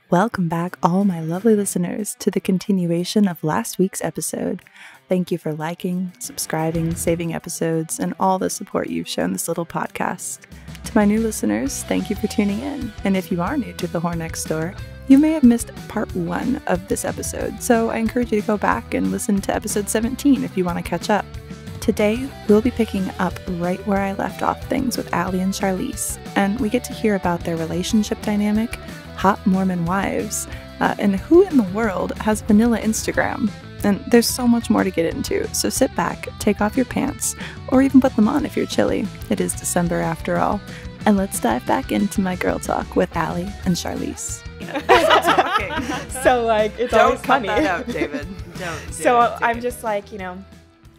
Welcome back, all my lovely listeners, to the continuation of last week's episode. Thank you for liking, subscribing, saving episodes, and all the support you've shown this little podcast. To my new listeners, thank you for tuning in. And if you are new to The Whore Next Door, you may have missed part 1 of this episode, so I encourage you to go back and listen to episode 17 if you want to catch up. Today, we'll be picking up right where I left off things with Alli and Charlese, and we get to hear about their relationship dynamic, hot Mormon wives, and who in the world has vanilla Instagram. And there's so much more to get into, so sit back, take off your pants, or even put them on if you're chilly. It is December after all. And let's dive back into my girl talk with Alli and Charlese. So, it's always funny. Don't cut that out, David. Don't. So, I'm just like,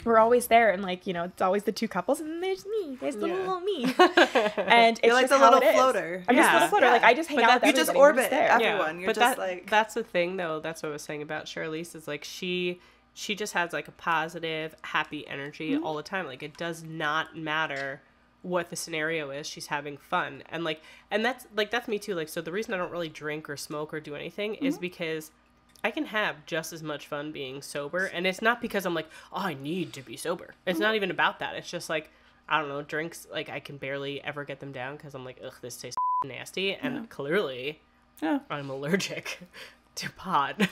we're always there, and it's always the two couples, and then there's me. There's the little me. And You're it's like just the little how it is. floater. I'm just a little floater. Yeah. I just hang out with you everybody. just orbit there. everyone. You're but just that's the thing, though. That's what I was saying about Charlese is she just has a positive, happy energy all the time. It does not matter what the scenario is. She's having fun, and that's me too. So the reason I don't really drink or smoke or do anything is because I can have just as much fun being sober, and it's not because I'm I need to be sober. It's not even about that. It's just I don't know, drinks, I can barely ever get them down because I'm ugh, this tastes nasty, and clearly I'm allergic to pot.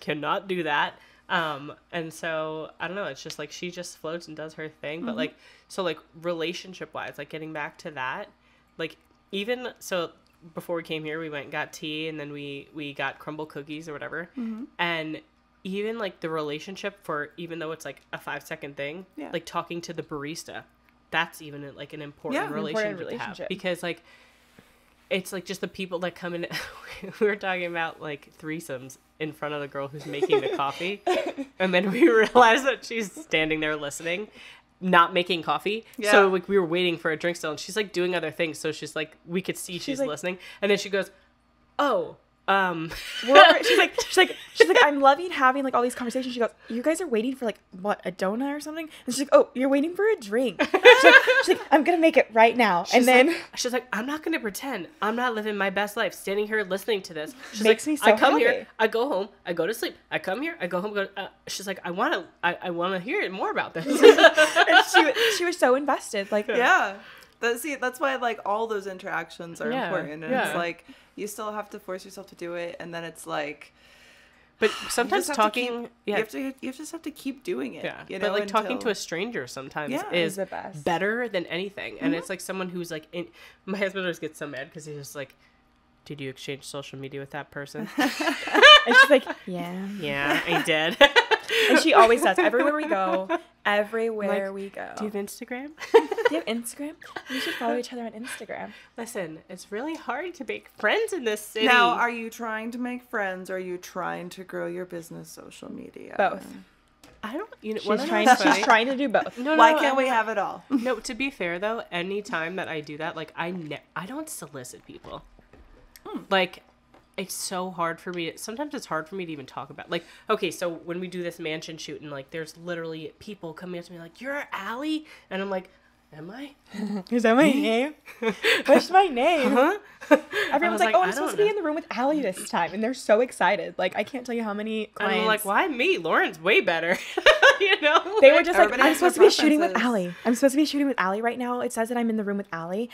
Cannot do that. And so I don't know, it's just she just floats and does her thing. But relationship wise, getting back to that, even so before we came here, we went and got tea, and then we got crumble cookies or whatever. And even the relationship, for even though it's a 5-second thing, talking to the barista, that's even an important relationship to have, because it's just the people that come in. We were talking about threesomes in front of the girl who's making the coffee, and then we realized that she's standing there listening, not making coffee. So we were waiting for a drink still, and she's doing other things, so she's we could see she's listening, and then she goes, she's like I'm loving having all these conversations. She goes, you guys are waiting for what, a donut or something? And she's like, oh, you're waiting for a drink. She's like, I'm gonna make it right now. And then she's like, I'm not gonna pretend I'm not living my best life standing here listening to this. She's makes me so I come happy. here, I go home, I go to sleep, I come here, I go home, she's like, I wanna hear more about this. And she was so invested. That's why all those interactions are important, and it's you still have to force yourself to do it, and then it's but sometimes talking, you just have to keep doing it. Yeah, but talking to a stranger sometimes is the best. Better than anything. And it's someone who's my husband always gets so mad because he's just did you exchange social media with that person? And she's like, yeah, I did. And she always does. Everywhere we go. Do you have Instagram? Do you have Instagram? We should follow each other on Instagram. Listen, it's really hard to make friends in this city. Now, are you trying to make friends, or are you trying to grow your business social media? Both. I don't, she's trying to do both. Why can't we have it all? No, to be fair though, anytime that I do that, I don't solicit people. It's so hard for me. Sometimes it's hard for me to even talk about. Okay, so when we do this mansion shoot, and there's literally people coming up to me you're Alli, and I'm like, am I? Is that my name? What's my name? Huh? Everyone's like, I'm supposed to be in the room with Alli this time, and they're so excited. I can't tell you how many clients. And I'm why me? Lauren's way better. They were just I'm supposed to be shooting with Alli. I'm supposed to be shooting with Alli right now. It says that I'm in the room with Alli.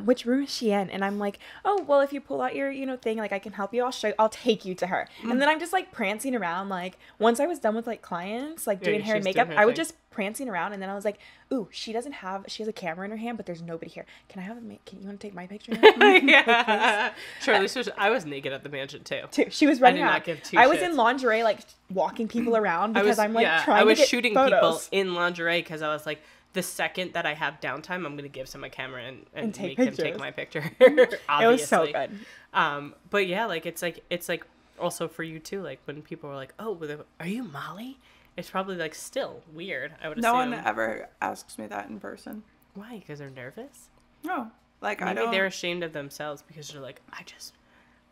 Which room is she in? And I'm like, oh, well, if you pull out your, thing, I can help you. I'll take you to her. And then I'm just prancing around. Once I was done with clients, doing hair and makeup, I would just prancing around, and then I was like, ooh, she has a camera in her hand, but there's nobody here. Can you want to take my picture now? Yeah. Charlese I was naked at the mansion too. She was running around. I was shits. In lingerie, walking people around because I'm trying to get I was shooting photos. People in lingerie because I was the second that I have downtime, I'm gonna give someone my camera and make them take my picture. Obviously. It was so good. But yeah, it's also for you too. When people are oh, are you Molly? It's probably still weird. I would assume. No one ever asks me that in person. Why? Because they're nervous? No. Maybe they're ashamed of themselves because they're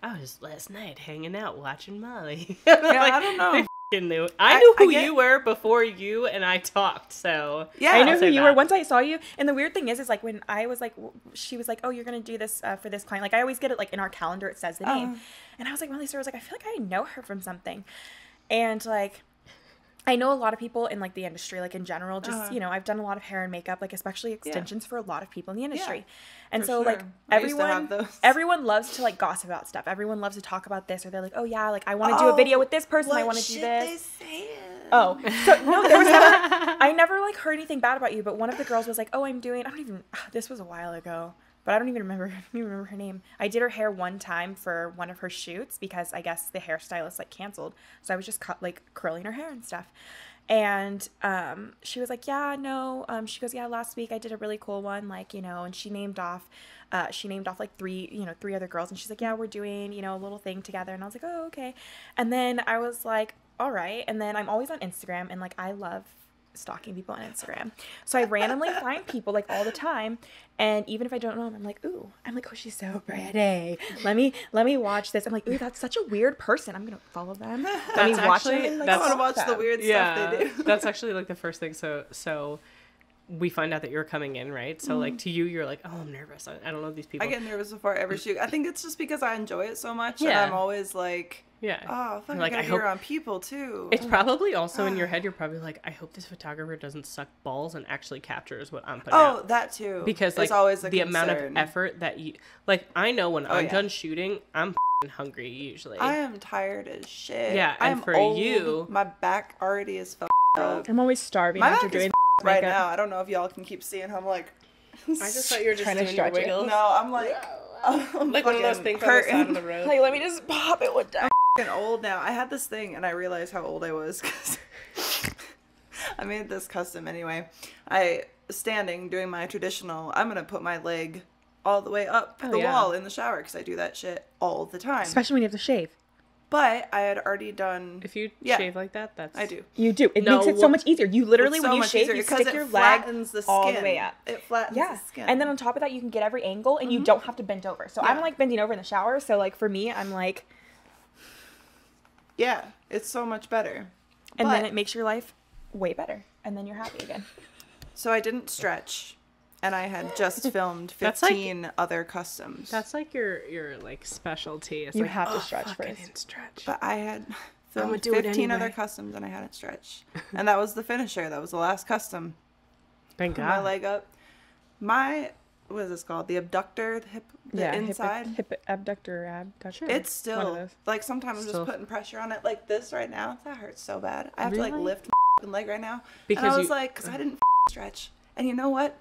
I was last night hanging out watching Molly. Yeah, I don't know. knew. I knew who you were before you and I talked, so yeah, I knew who you were once I saw you. And the weird thing is like when I was like, she was like, oh, you're gonna do this for this client. Like I always get it like in our calendar, it says the name, and I was like, Molly Stewart, I was like, I feel like I know her from something, and like. I know a lot of people in like the industry, like in general, just, you know, I've done a lot of hair and makeup, like especially extensions for a lot of people in the industry. And so like everyone loves to like gossip about stuff. Everyone loves to talk about this, or they're like, oh yeah, like I want to do a video with this person. I want to do this. Oh, so no, there was never, I never like heard anything bad about you, but one of the girls was like, oh, this was a while ago. But I don't even remember her name. I did her hair one time for one of her shoots because I guess the hairstylist like canceled. So I was just curling her hair and stuff. And she was like, yeah, no. She goes, yeah, last week I did a really cool one, like, you know, and she named off like three other girls. And she's like, yeah, we're doing, you know, a little thing together. And I was like, oh, okay. And then I was like, all right. And then I'm always on Instagram, and like I love stalking people on Instagram. So I randomly find people like all the time, and even if I don't know them, I'm like, oh, she's so pretty. Let me watch this. I'm like, ooh, that's such a weird person. I'm gonna follow them. Let me watch them. And, like, I want to watch the weird stuff they do. That's actually like the first thing. So we find out that you're coming in, right? So like to you, you're like, oh, I'm nervous. I don't know these people. I get nervous before I ever shoot. I think it's just because I enjoy it so much, and I'm always like, oh, I gotta hear on people too. It's probably also in your head. You're probably like, I hope this photographer doesn't suck balls and actually captures what I'm putting out. Oh, that too. Because like always the amount of effort that you like. I know when I'm done shooting, I'm hungry usually. I am tired as shit. Yeah, and I'm for old. you, my back already is up. I'm always starving my after back doing is right now. I don't know if y'all can keep seeing how I'm like. I just thought you were just trying to doing stretch your wiggles. No, I'm like, I'm like one of those things on the side of the road. Like, let me just pop it with that. I'm old now. I had this thing, and I realized how old I was because I made this custom anyway. I standing doing my traditional. I'm gonna put my leg all the way up the wall in the shower because I do that shit all the time. Especially when you have to shave. But I had already done. If you shave like that, I do. You do. It makes it so much easier. You literally, when you shave, you stick your leg all the way up. It flattens the skin. And then on top of that, you can get every angle, and you don't have to bend over. So I'm like bending over in the shower. So like for me, I'm like. Yeah, it's so much better. And then it makes your life way better. And then you're happy again. So I didn't stretch. And I had just filmed 15 other customs. That's like your like specialty. It's you like, have to stretch first. I didn't stretch. But I had filmed 15 other customs and I hadn't stretched. And that was the finisher. That was the last custom. Thank God. My leg up. What is this called? The abductor, the inside. Hip abductor. It's still, like sometimes I'm just putting pressure on it like this right now. That hurts so bad. I have to like lift my leg right now. Because I was like, because I didn't stretch. And you know what?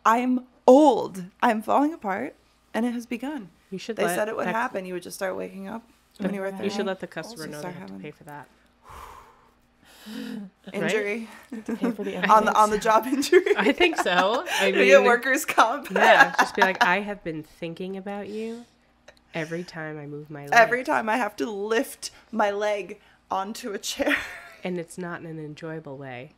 I'm old. I'm falling apart, and it has begun. They said it would happen. You would just start waking up when you were 30. You should let the customer know they have to pay for that. Injury. Pay for the on the job injury. I think so. I mean, get workers' comp. Yeah, just be like, I have been thinking about you every time I move my leg. Every time I have to lift my leg onto a chair. And it's not in an enjoyable way.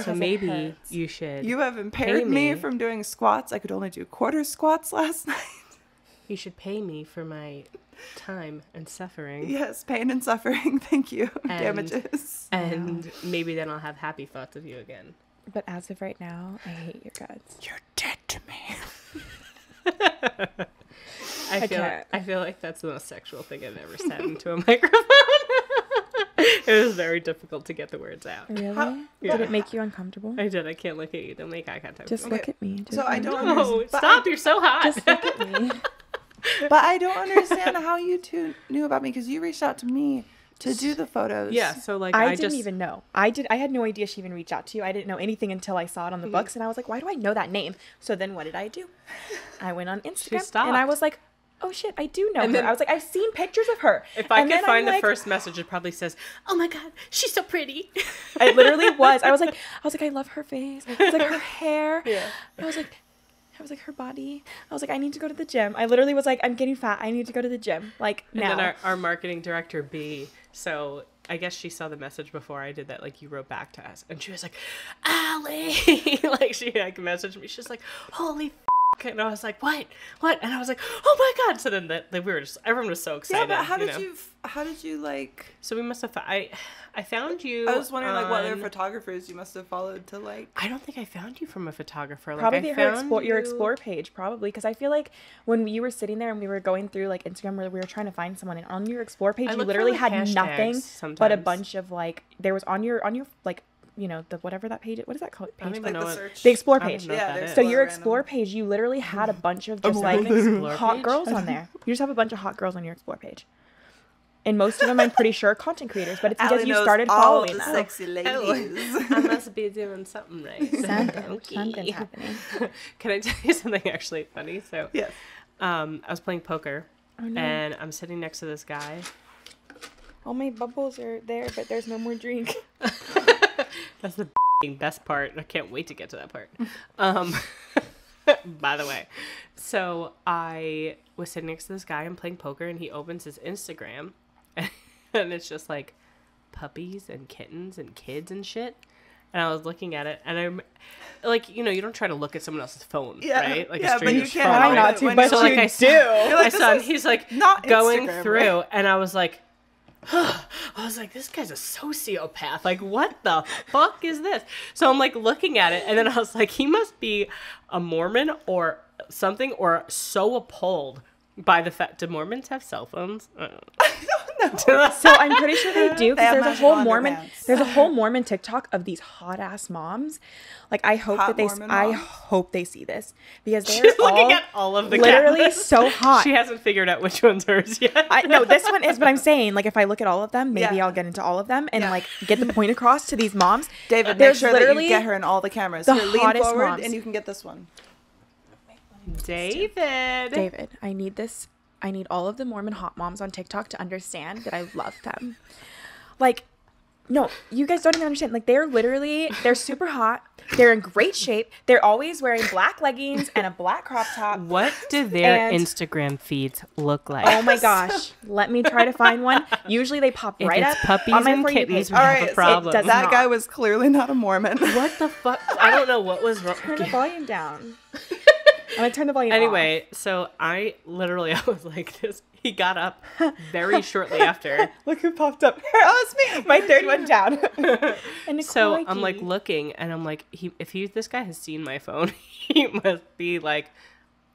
So maybe you should. You have impaired me from doing squats. I could only do quarter squats last night. You should pay me for my time and suffering. Yes, pain and suffering. Thank you. Damages. And maybe then I'll have happy thoughts of you again. But as of right now, I hate your guts. You're dead to me. I feel like that's the most sexual thing I've ever said into a microphone. It was very difficult to get the words out. Really? Did it make you uncomfortable? I did. I can't look at you. Don't make eye contact. Just look at me. So I don't know. Stop. You're so hot. Just look at me. But I don't understand how you two knew about me because you reached out to me to do the photos. Yeah. So like I didn't even know. I had no idea she even reached out to you. I didn't know anything until I saw it on the books, and I was like, why do I know that name? So then what did I do? I went on Instagram and I was like, oh shit, I do know her. I was like, I've seen pictures of her. If I could find the first message, it probably says, oh my God, she's so pretty. It literally was. I was like, I love her face. I was like, her hair. Yeah. I was like, her body. I was like, I need to go to the gym. I literally was like, I'm getting fat. I need to go to the gym. Like, now. And then our marketing director, B, so I guess she saw the message before I did that. Like, you wrote back to us. And she was like, Alli. Like, she messaged me. She's like, holy And I was like, what? And I was like, oh my God. So then everyone was so excited. Yeah, but how did you like? So we must have, I found you. I was wondering like what other photographers you must have followed to like. I don't think I found you from a photographer. Probably your explore page, probably. Because I feel like when you were sitting there and we were going through like Instagram where we were trying to find someone, and on your explore page, you literally had nothing but a bunch of like, there was on your like, you know, the whatever that page, what is that called? Page? Like the search. The explore page. Yeah. So your explore page, you literally had a bunch of just like hot girls on there. You just have a bunch of hot girls on your explore page. And most of them, I'm pretty sure, are content creators, but it's because Alli you started following them. Sexy ladies. I must be doing something right. Something's happening. Can I tell you something actually funny? So, yes. I was playing poker, and I'm sitting next to this guy. All my bubbles are there, but there's no more drink. That's the best part. I can't wait to get to that part. By the way, so I was sitting next to this guy and playing poker, and he opens his Instagram, and it's just like puppies and kittens and kids and shit. And I was looking at it, and I'm like, you know, you don't try to look at someone else's phone, right? Like a stranger's phone. Try not to, but so, you like, do. I saw him. He's like not going Instagram, through, right? and I was like, I was like, this guy's a sociopath. Like, what the fuck is this? So I'm like looking at it, and then I was like, he must be a Mormon or something, or so appalled by the fact. Do Mormons have cell phones? I don't know. So I'm pretty sure they do, because there's a whole Mormon TikTok of these hot ass moms. Like, I hope hope they see this, because they're She's looking at all of the literally cameras. so hot. She hasn't figured out which one's hers yet. I know this one is, but I'm saying, like, if I look at all of them, maybe I'll get into all of them and like get the point across to these moms. David, make sure that you get her in all the cameras. The lean hottest forward, moms. and you can get this one. David, I need this. I need all of the Mormon hot moms on TikTok to understand that I love them. Like, no, you guys don't even understand. Like, they're super hot. They're in great shape. They're always wearing black leggings and a black crop top. what do their Instagram feeds look like? Oh my gosh. Let me try to find one. Usually they pop if right it's up puppies on my and For You kittens, page. we have a problem. So that guy was clearly not a Mormon. What the fuck? I don't know what was wrong. Turn the volume down. I'm going to turn the volume Anyway, so I was like this. He got up very shortly after. Look who popped up. Oh, it's me. My third one down. And so I'm like looking, and I'm like, this guy has seen my phone, he must be like,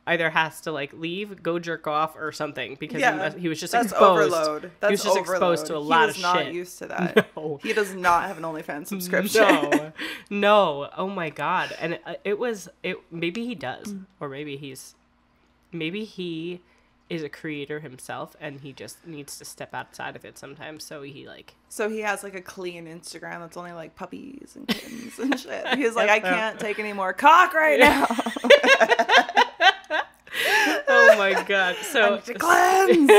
either has to like leave, go jerk off, or something, because he was just exposed. Overload. He was just exposed to a lot of shit. He was not used to that. No. He does not have an OnlyFans subscription. No. Oh my God. And maybe he does, or maybe he is a creator himself, and he just needs to step outside of it sometimes. So he has like a clean Instagram that's only like puppies and kittens and shit. He's like, I can't take any more cock right now. Oh my God. So I need to cleanse.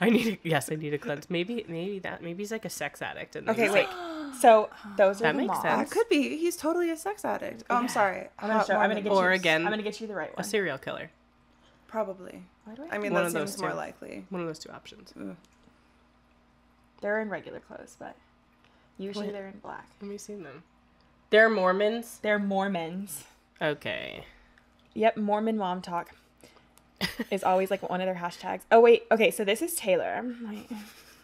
I need to cleanse. Maybe he's like a sex addict. And okay, wait. So those are that the makes moms. sense. That could be. He's totally a sex addict. Oh, I'm sorry. I'm gonna get you the right one. A serial killer. Probably. I mean, one that of those seems more two. likely. One of those two options. Ugh. They're in regular clothes, but usually they're in black. Let me see them. They're Mormons? They're Mormons. Okay. Yep, Mormon mom talk is always like one of their hashtags. Oh, wait. Okay, so this is Taylor.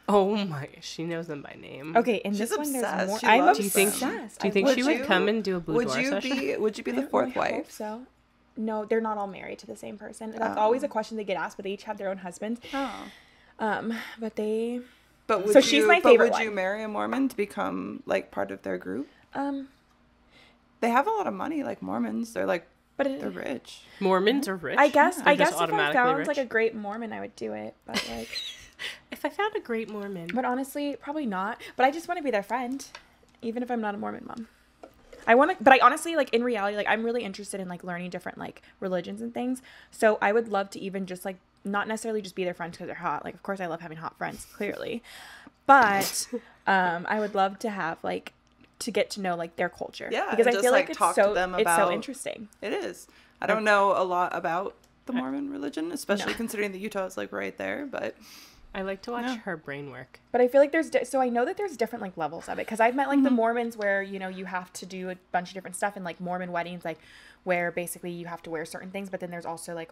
Oh my, she knows them by name. Okay, in this obsessed. one there's more. I'm obsessed. Do you think she would come and do a boudoir session? Would you be the fourth wife? I hope so. No, they're not all married to the same person. That's always a question they get asked, but they each have their own husbands. Oh. But they. But would so she's my favorite. Would you marry a Mormon to become like part of their group? They have a lot of money, like Mormons. They're like, they're rich. Mormons are rich. I guess. If I found like a great Mormon, I would do it. But like, if I found a great Mormon. But honestly, probably not. But I just want to be their friend, even if I'm not a Mormon mom. I honestly, like, in reality, like, I'm really interested in like learning different like religions and things. So I would love to even just like not necessarily just be their friends because they're hot. Like, of course, I love having hot friends, clearly. But I would love to have like to get to know like their culture. Yeah, because I feel like it's so interesting. It is. I don't know a lot about the Mormon religion, especially considering that Utah is like right there, but I like to watch her brain work. But I feel like so I know that there's different like levels of it, because I've met like the Mormons where, you know, you have to do a bunch of different stuff, and like Mormon weddings, like where basically you have to wear certain things. But then there's also like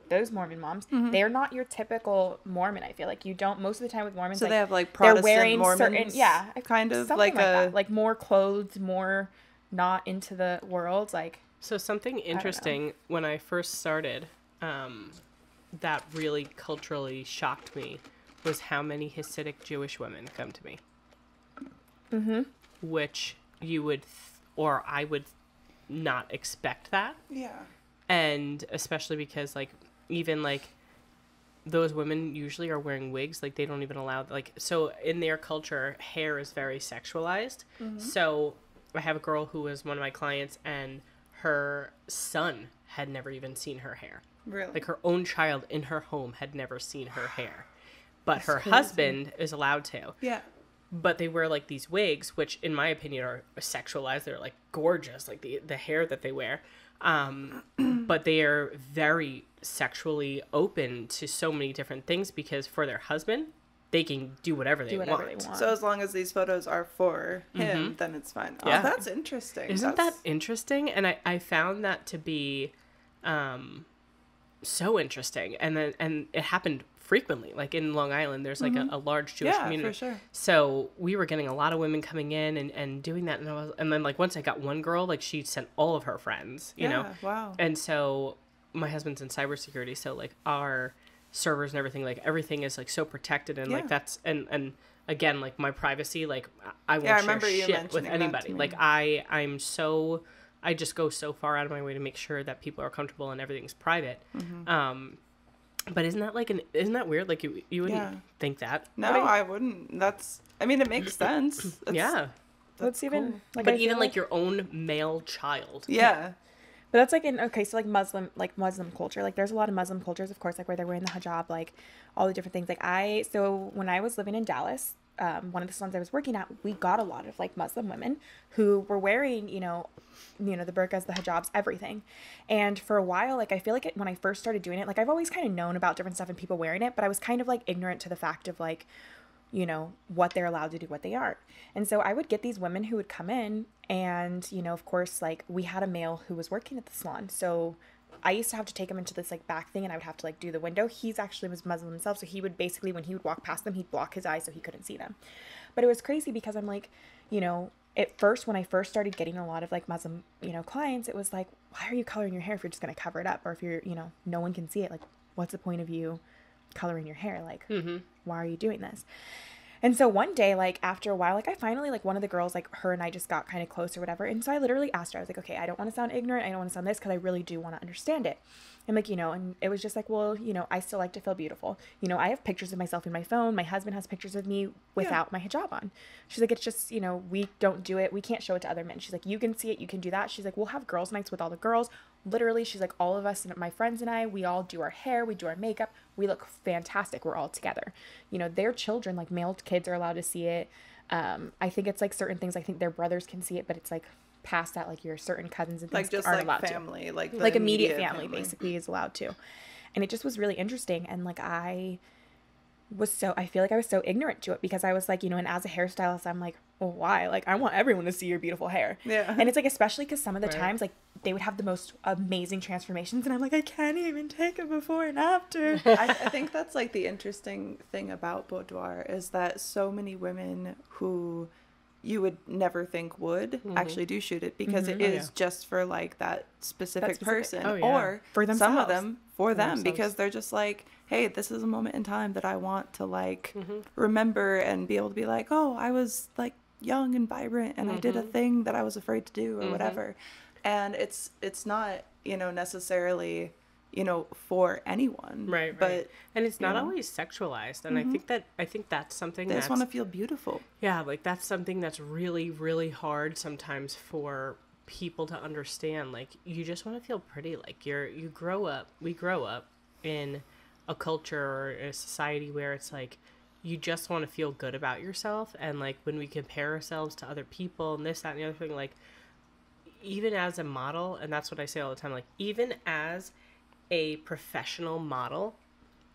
those Mormon moms, they're not your typical Mormon. I feel like you don't, most of the time with Mormons, so like, they have like Protestant they're wearing Mormons, certain, kind of like that. Like more clothes, more not into the world. Like, so something interesting when I first started, that really culturally shocked me, was how many Hasidic Jewish women come to me. Which you would, or I would not expect that. Yeah. And especially because, like, even, like, those women usually are wearing wigs. Like, they don't even allow, like, so in their culture, hair is very sexualized. So I have a girl who was one of my clients, and her son had never even seen her hair. Really? Like, her own child in her home had never seen her hair. But her husband is allowed to. Yeah. But they wear, like, these wigs, which, in my opinion, are sexualized. They're, like, gorgeous, like, the hair that they wear. But they are very sexually open to so many different things, because for their husband, they can do whatever they want. So as long as these photos are for him, then it's fine. Yeah. Oh, that's interesting. Isn't that interesting? And I found that to be so interesting. And it happened frequently. Like in Long Island, there's like a large Jewish community. For sure. So we were getting a lot of women coming in and doing that. And then like once I got one girl, like she sent all of her friends, you know? Wow. And so my husband's in cybersecurity. So like our servers and everything, like everything is like so protected. And like that's, and again, like my privacy, like I won't share shit with anybody. Like I just go so far out of my way to make sure that people are comfortable and everything's private. But isn't that weird? Like you wouldn't think that. No, I wouldn't. I mean, it makes sense. That's even cool. Like, but even like your own male child. Yeah. But that's like so like Muslim culture. Like there's a lot of Muslim cultures, of course, like where they're wearing the hijab, like all the different things. Like so when I was living in Dallas, one of the salons I was working at, we got a lot of like Muslim women who were wearing, you know, the burqas, the hijabs, everything. And for a while, like I feel like when I first started doing it, like I've always kind of known about different stuff and people wearing it, but I was kind of like ignorant to the fact of like, you know, what they're allowed to do, what they aren't. And so I would get these women who would come in and, you know, of course, like we had a male who was working at the salon. So I used to have to take him into this like back thing and I would have to like do the window. He's actually was Muslim himself. So he would basically, when he would walk past them, he'd block his eyes so he couldn't see them. But it was crazy because I'm like, you know, at first, when I first started getting a lot of like Muslim, you know, clients, it was like, why are you coloring your hair if you're just going to cover it up? Or if you're, you know, no one can see it. Like, what's the point of you coloring your hair? Like, why are you doing this? And so one day, like after a while, like I finally, like one of the girls, like her and I just got kind of close or whatever. And so I literally asked her, I was like, okay, I don't want to sound ignorant. I don't want to sound this because I really do want to understand it. And like, you know, and it was just like, well, you know, I still like to feel beautiful. You know, I have pictures of myself in my phone. My husband has pictures of me without my hijab on. She's like, it's just, you know, we don't do it. We can't show it to other men. She's like, you can see it. You can do that. She's like, we'll have girls' nights with all the girls. Literally, she's like, all of us and my friends and I, we all do our hair. We do our makeup. We look fantastic. We're all together. You know, their children, like male kids are allowed to see it. I think it's like certain things. I think their brothers can see it, but it's like past that, like your certain cousins and things like just aren't like allowed family, to. like immediate family basically is allowed to. And it just was really interesting. And like I feel like I was so ignorant to it because I was like, you know, and as a hairstylist, I'm like, well, why? Like, I want everyone to see your beautiful hair. Yeah. And it's like, especially because some of the times, like, they would have the most amazing transformations. And I'm like, I can't even take a before and after. I think that's like the interesting thing about boudoir is that so many women who you would never think would actually do shoot it because it is just for like that specific person or for themselves. Some of them for them because they're just like, hey, this is a moment in time that I want to like remember and be able to be like, oh, I was like young and vibrant and I did a thing that I was afraid to do or whatever. And it's not, you know, necessarily, you know, for anyone. Right. But and it's not always sexualized. And I think that's something they just want to feel beautiful. Yeah, like that's something that's really, really hard sometimes for people to understand. Like you just want to feel pretty. Like we grow up in a culture or a society where it's like you just want to feel good about yourself. And like when we compare ourselves to other people and this, that, and the other thing, like even as a model, and that's what I say all the time, like even as a professional model,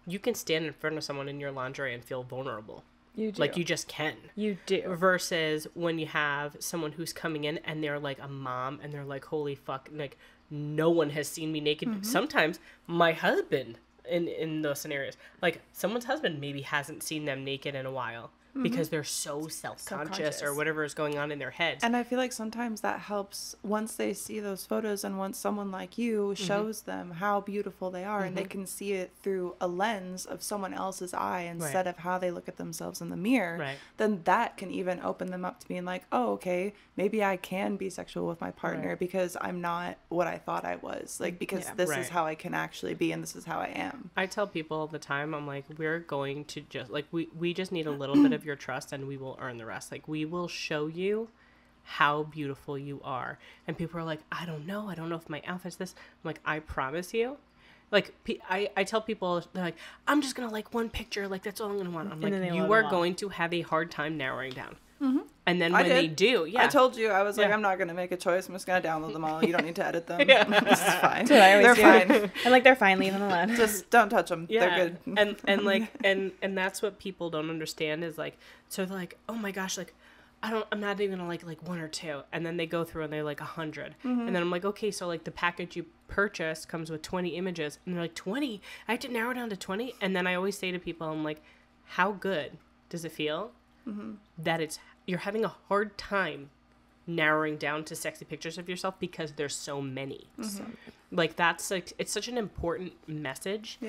you can stand in front of someone in your lingerie and feel vulnerable. You do. Like, you just can. You do. Versus when you have someone who's coming in and they're like a mom and they're like, holy fuck, like, no one has seen me naked. Sometimes my husband in those scenarios, like, someone's husband maybe hasn't seen them naked in a while. Because they're so self-conscious or whatever is going on in their heads. And I feel like sometimes that helps once they see those photos and once someone like you shows them how beautiful they are and they can see it through a lens of someone else's eye instead of how they look at themselves in the mirror, then that can even open them up to being like, oh, okay, maybe I can be sexual with my partner because I'm not what I thought I was. Like, because this is how I can actually be and this is how I am. I tell people all the time, I'm like, we're going to just, like, we just need a little bit of your trust and we will earn the rest. Like, we will show you how beautiful you are. And people are like, I don't know if my outfit's this. I'm like, I promise you. Like, I tell people, they're like, I'm just gonna like one picture, like, that's all I'm gonna want. I'm like, you are going to have a hard time narrowing down. And then when they do, I told you, I was like, I'm not gonna make a choice. I'm just gonna download them all. You don't need to edit them. This is fine. They're fine. I'm like, they're fine. Leave them alone. Just don't touch them. They're good. And like, and that's what people don't understand is like, so they're like, oh my gosh, like, I'm not even gonna like one or two. And then they go through and they're like 100. And then I'm like, okay, so like the package you purchased comes with 20 images. And they're like, 20? I have to narrow down to 20? And then I always say to people, I'm like, how good does it feel that you're having a hard time narrowing down to sexy pictures of yourself because there's so many. Like, that's like, it's such an important message.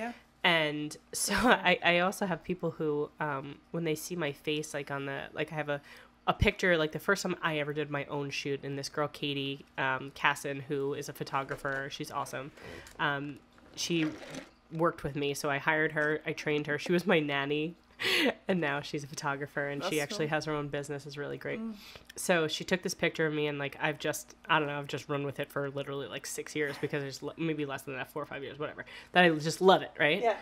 And so I also have people who when they see my face, like on the, like, I have a picture, like the first time I ever did my own shoot, and this girl Katie Casson, who is a photographer, she's awesome, she worked with me, so I hired her, I trained her, she was my nanny. And now she's a photographer, and she actually has her own business. It's really great. So she took this picture of me, and like, I've just run with it for literally like 6 years, because there's maybe less than that, 4 or 5 years, whatever, that I just love it, right? Yeah.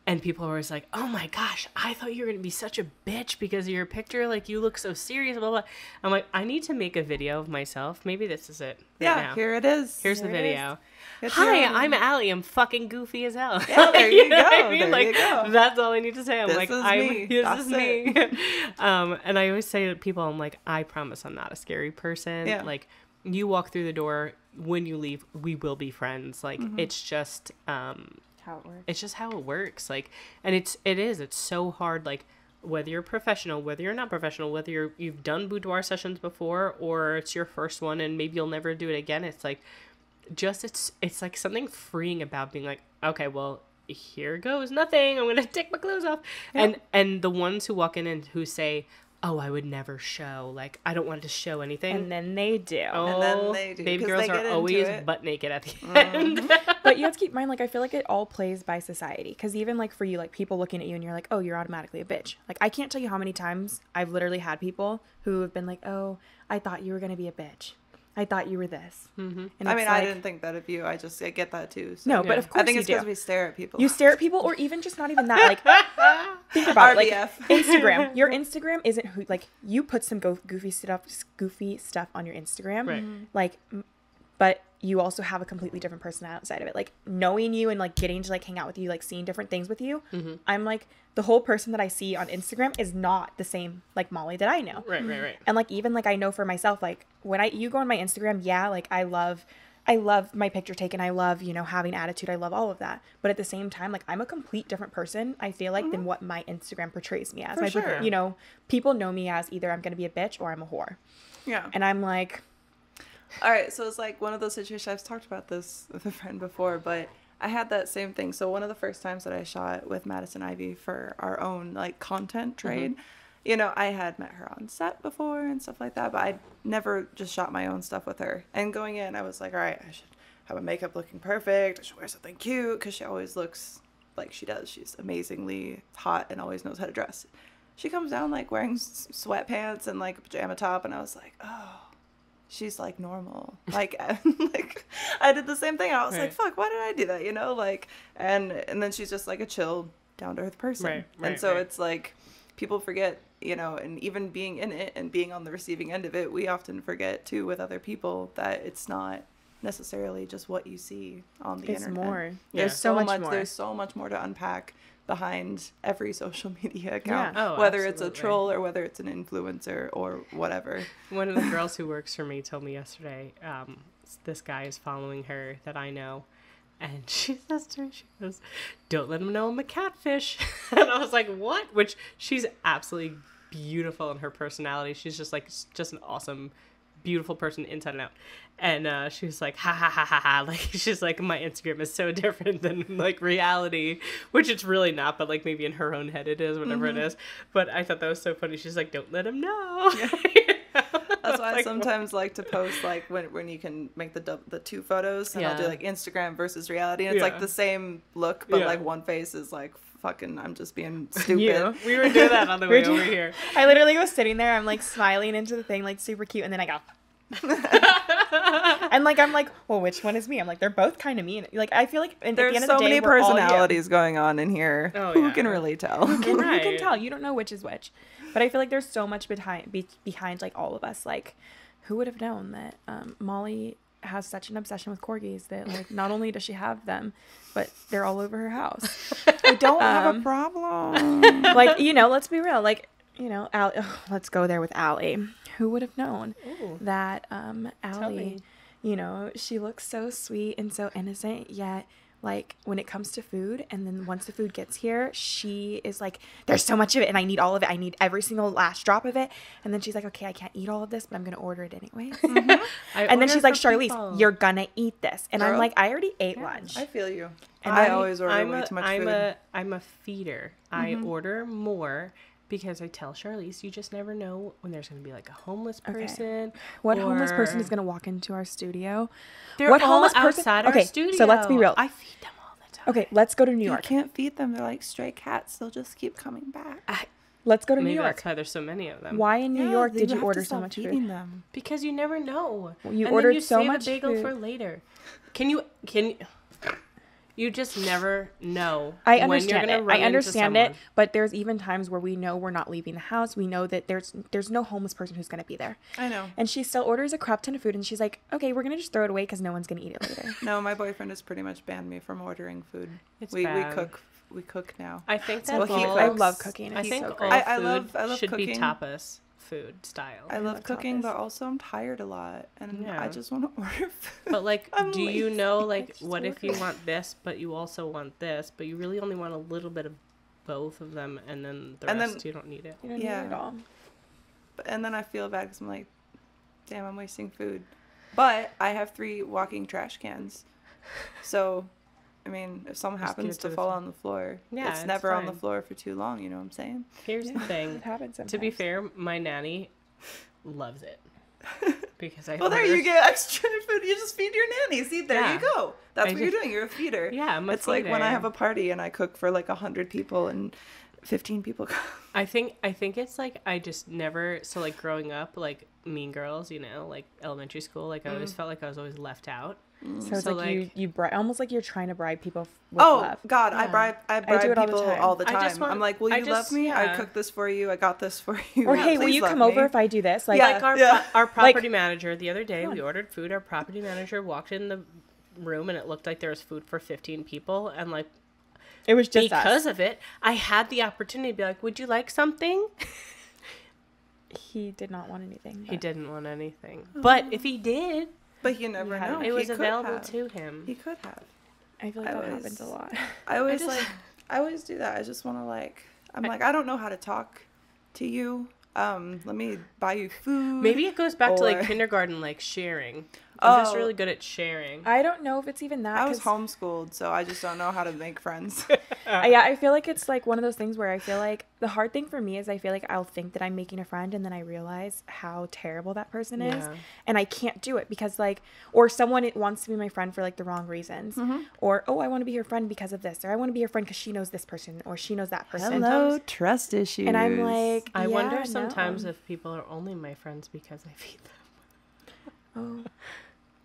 And people are always like, oh my gosh, I thought you were going to be such a bitch because of your picture. Like, you look so serious, blah, blah. I'm like, I need to make a video of myself. Maybe this is it. Now. Here it is. Here's the video. Hi, I'm Alli. I'm fucking goofy as hell. Yeah, there you go. I mean? There like, you go. That's all I need to say. I'm this like, is me. And I always say to people, I'm like, I promise I'm not a scary person. Yeah. Like, you walk through the door, when you leave, we will be friends. Like, it's just how it works. It's just how it works. Like, and it's so hard. Like, whether you're professional, whether you're not professional, whether you've done boudoir sessions before, or it's your first one and maybe you'll never do it again. It's like, just, it's like something freeing about being like, okay, well, here goes nothing. I'm going to take my clothes off. Yeah. And the ones who walk in and who say, oh, I would never show. Like, I don't want to show anything. And then they do. Oh, and then they do. Baby girls are always butt naked at the end. But you have to keep in mind, like, I feel like it all plays by society. Because even, like, for you, like, people looking at you and you're like, oh, you're automatically a bitch. Like, I can't tell you how many times I've literally had people who have been like, oh, I thought you were going to be a bitch. I thought you were this. And I mean, I didn't think that of you. I get that too. So. No, but of course I think it's because we stare at people. You stare at people, or even just not even that. Like, think about it. Like, Instagram. Your Instagram isn't who. Like, you put some goofy stuff on your Instagram. Right. Like, but you also have a completely different personality outside of it. Like, knowing you and like getting to like hang out with you, like seeing different things with you. I'm like, the whole person that I see on Instagram is not the same like Molly that I know. Right. And like, even like, I know for myself, like when you go on my Instagram, like I love my picture taken. I love, having attitude. I love all of that. But at the same time, like, I'm a complete different person, I feel like, than what my Instagram portrays me as. For sure. People know me as either I'm going to be a bitch or I'm a whore. Yeah. And I'm like, all right. So it's like one of those situations. I've talked about this with a friend before, but I had that same thing. So one of the first times that I shot with Madison Ivy for our own like content trade, I had met her on set before and stuff like that, but I never just shot my own stuff with her. And going in, I was like, all right, I should have my makeup looking perfect. I should wear something cute, because she always looks like she does. She's amazingly hot and always knows how to dress. She comes down like wearing sweatpants and like a pajama top, and I was like, oh, she's like normal. Like, like I did the same thing. I was like, fuck, why did I do that? Like, and then she's just like a chill, down to earth person. And so it's like, people forget, and even being in it and being on the receiving end of it, we often forget too with other people that it's not necessarily just what you see on the internet. More. There's so much more. There's so much more to unpack behind every social media account, absolutely. whether it's a troll or whether it's an influencer or whatever. One of the girls who works for me told me yesterday, this guy is following her that I know, and she says to me, she goes, "Don't let him know I'm a catfish." And I was like, what? Which, she's absolutely beautiful in her personality. She's just an awesome, beautiful person inside and out. And she was like, ha ha ha ha ha. Like, she's like, my Instagram is so different than like reality, which it's really not, but like maybe in her own head it is, whatever it is. But I thought that was so funny. She's like, don't let him know. That's why I sometimes like to post like when you can make the two photos, and I'll do like Instagram versus reality, and it's like the same look, but like one face is like fucking, I'm just being stupid. We were doing that on the way over here. I literally was sitting there, I'm like smiling into the thing, like super cute, and then I go and like I'm like, well, which one is me? I'm like, they're both kind of mean. Like, I feel like at the end of the day, so many personalities going on in here. Who can really tell? Who can tell? You don't know which is which. But I feel like there's so much behind like all of us. Like, who would have known that Molly has such an obsession with corgis that like not only does she have them, but they're all over her house. I don't have a problem. Like, let's be real. Like, Alli, let's go there with Alli. Who would have known that Alli, she looks so sweet and so innocent, yet like when it comes to food, and then once the food gets here, she is like, there's so much of it and I need all of it. I need every single last drop of it. And then she's like, okay, I can't eat all of this, but I'm going to order it anyways. And then she's like, Charlese, you're going to eat this. And I'm like, I already ate lunch. I feel you. And I always order way too much food. I'm a feeder. I order more because I tell Charlese, you just never know when there's going to be like a homeless person. What homeless person is going to walk into our studio? They're what all homeless outside our studio. So let's be real. I feed them all the time. Okay, let's go to New York. You can't feed them. They're like stray cats. They'll just keep coming back. Let's go to Maybe New York. That's why there's so many of them. Why in New York did you order so much food? Them. Because you never know. Well, you ordered you so save much a bagel food for later. You just never know. I understand it. I understand it, but there's even times where we know we're not leaving the house. We know that there's no homeless person who's going to be there. I know. And she still orders a crap ton of food, and she's like, okay, we're going to just throw it away because no one's going to eat it later. No, my boyfriend has pretty much banned me from ordering food. We cook now. I think that I love cooking. I think so all I love should cooking. be tapas food style. I love cooking, but also I'm tired a lot, and I just want to order food. But like, do you know, like, what if you want this, but you also want this, but you really only want a little bit of both of them, and then the rest you don't need it. You don't need it at all. And then I feel bad because I'm like, damn, I'm wasting food. But I have 3 walking trash cans, so I mean, if something happens to fall on the floor, it's never on the floor for too long, you know what I'm saying? Here's the thing. It happens sometimes. To be fair, my nanny loves it. Because there you get extra food. You just feed your nanny. See, there you go. That's what you're doing. You're a feeder. Yeah, I'm a It's feeder. like when I have a party and I cook for like 100 people and 15 people come. I think it's like I just never, so like growing up, like Mean Girls, like elementary school, like I always felt like I was always left out. So it's like you almost like you're trying to bribe people with love. God, yeah. I bribe do it people all the time. I'm like, will you love me? Yeah. I cooked this for you. I got this for you. Or hey, will you come over if I do this? Like, our property manager the other day, we ordered food. Our property manager walked in the room and it looked like there was food for 15 people, and like it was just because of it, I had the opportunity to be like, would you like something? He did not want anything. He didn't want anything. But if he did, but you never know. It was available to him. He could have. I feel like that happens a lot. I always do that. I just want to I don't know how to talk to you. Let me buy you food. Maybe it goes back to like kindergarten, like sharing. I'm just really good at sharing. I don't know if it's even that. I was homeschooled, so I just don't know how to make friends. Yeah, I feel like it's like one of those things where I feel like the hard thing for me is I feel like I'll think that I'm making a friend and then I realize how terrible that person is, and I can't do it because or someone wants to be my friend for like the wrong reasons, or I want to be her friend because of this, or I want to be her friend because she knows this person or she knows that person. Hello, trust issues. And I'm like, I wonder sometimes if people are only my friends because I feed them. Oh.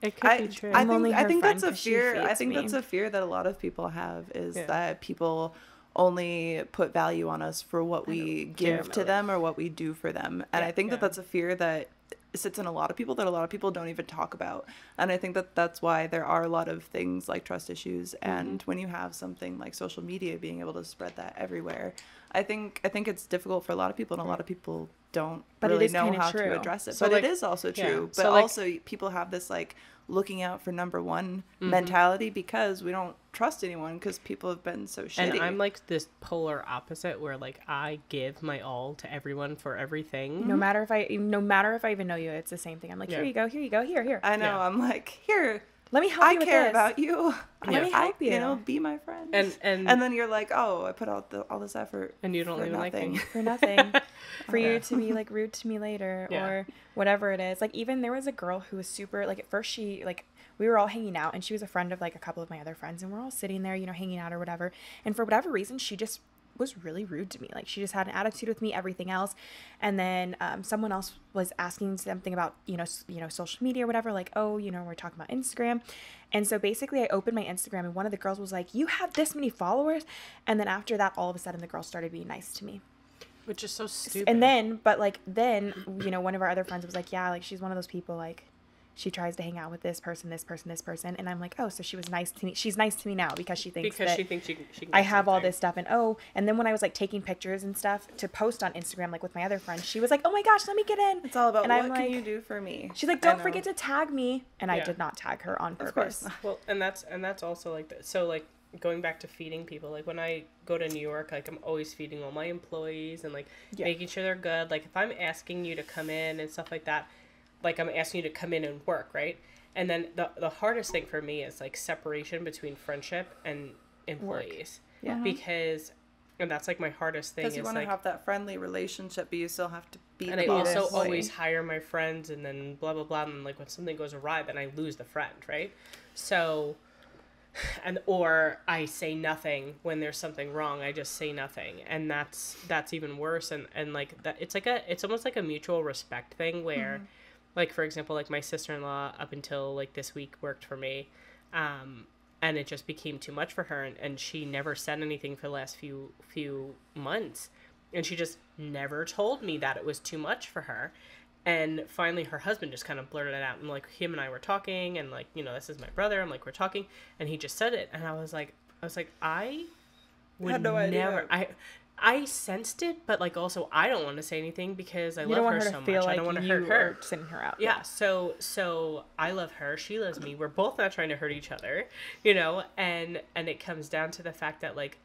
It could be true. I think that's a fear. I think that's a fear that a lot of people have is that people only put value on us for what we give to them or what we do for them. And I think that's a fear that sits in a lot of people that a lot of people don't even talk about. And I think that that's why there are a lot of things like trust issues. And when you have something like social media being able to spread that everywhere, I think it's difficult for a lot of people, and a lot of people don't really know how to address it. So, but like, it is also true. But so also people have this like looking out for number one mentality because we don't trust anyone because people have been so shitty. And I'm like this polar opposite where like I give my all to everyone for everything. No matter if I even know you, it's the same thing. I'm like, here you go, here. I know. I'm like, here. Let me help you with this. I care about you. Let me help you. You know, be my friend. And then you're like, oh, I put out all this effort. And you don't even like me. For nothing. For you to be like rude to me later or whatever it is. Like even there was a girl who was super, like at first she like, we were all hanging out and she was a friend of like a couple of my other friends and we're all sitting there, you know, hanging out or whatever. And for whatever reason, she just was really rude to me. Like she just had an attitude with me, everything else. And then someone else was asking something about, you know, social media or whatever, like, oh, you know, we're talking about Instagram. And so basically I opened my Instagram and one of the girls was like, you have this many followers. And then after that, all of a sudden the girl started being nice to me. Which is so stupid. And then, you know, one of our other friends was like, yeah, like she's one of those people, like she tries to hang out with this person. And I'm like, oh, so she was nice to me. She's nice to me now because she thinks she can I have all this stuff. And then when I was like taking pictures and stuff to post on Instagram, like with my other friends, she was like, oh my gosh, let me get in. It's all about what can you do for me? She's like, don't forget to tag me. And I did not tag her on purpose. Of course. Well, and that's also like that. So like going back to feeding people, like when I go to New York, like I'm always feeding all my employees and like making sure they're good. Like if I'm asking you to come in and stuff like that, like I'm asking you to come in and work, right? And then the hardest thing for me is like separation between friendship and employees. Work. Yeah. Because, and that's like my hardest thing. Because you want to have that friendly relationship, but you still have to be. And I also always hire my friends, and then blah blah blah. And like when something goes awry, then I lose the friend, right? So, or I say nothing when there's something wrong. I just say nothing, and that's even worse. And like that, it's almost like a mutual respect thing where. Like, for example, like my sister-in-law up until like this week worked for me. And it just became too much for her. And she never said anything for the last few months. And she just never told me that it was too much for her. And finally her husband just kind of blurted it out. And like him and I were talking and like, you know, this is my brother. I'm like, we're talking. And he just said it. And I was like, I would had no never, idea. I sensed it, but like also I don't want to say anything because I love her so much. I don't want to hurt her. Sending her out. Yeah. So I love her. She loves me. We're both not trying to hurt each other, you know. And it comes down to the fact that like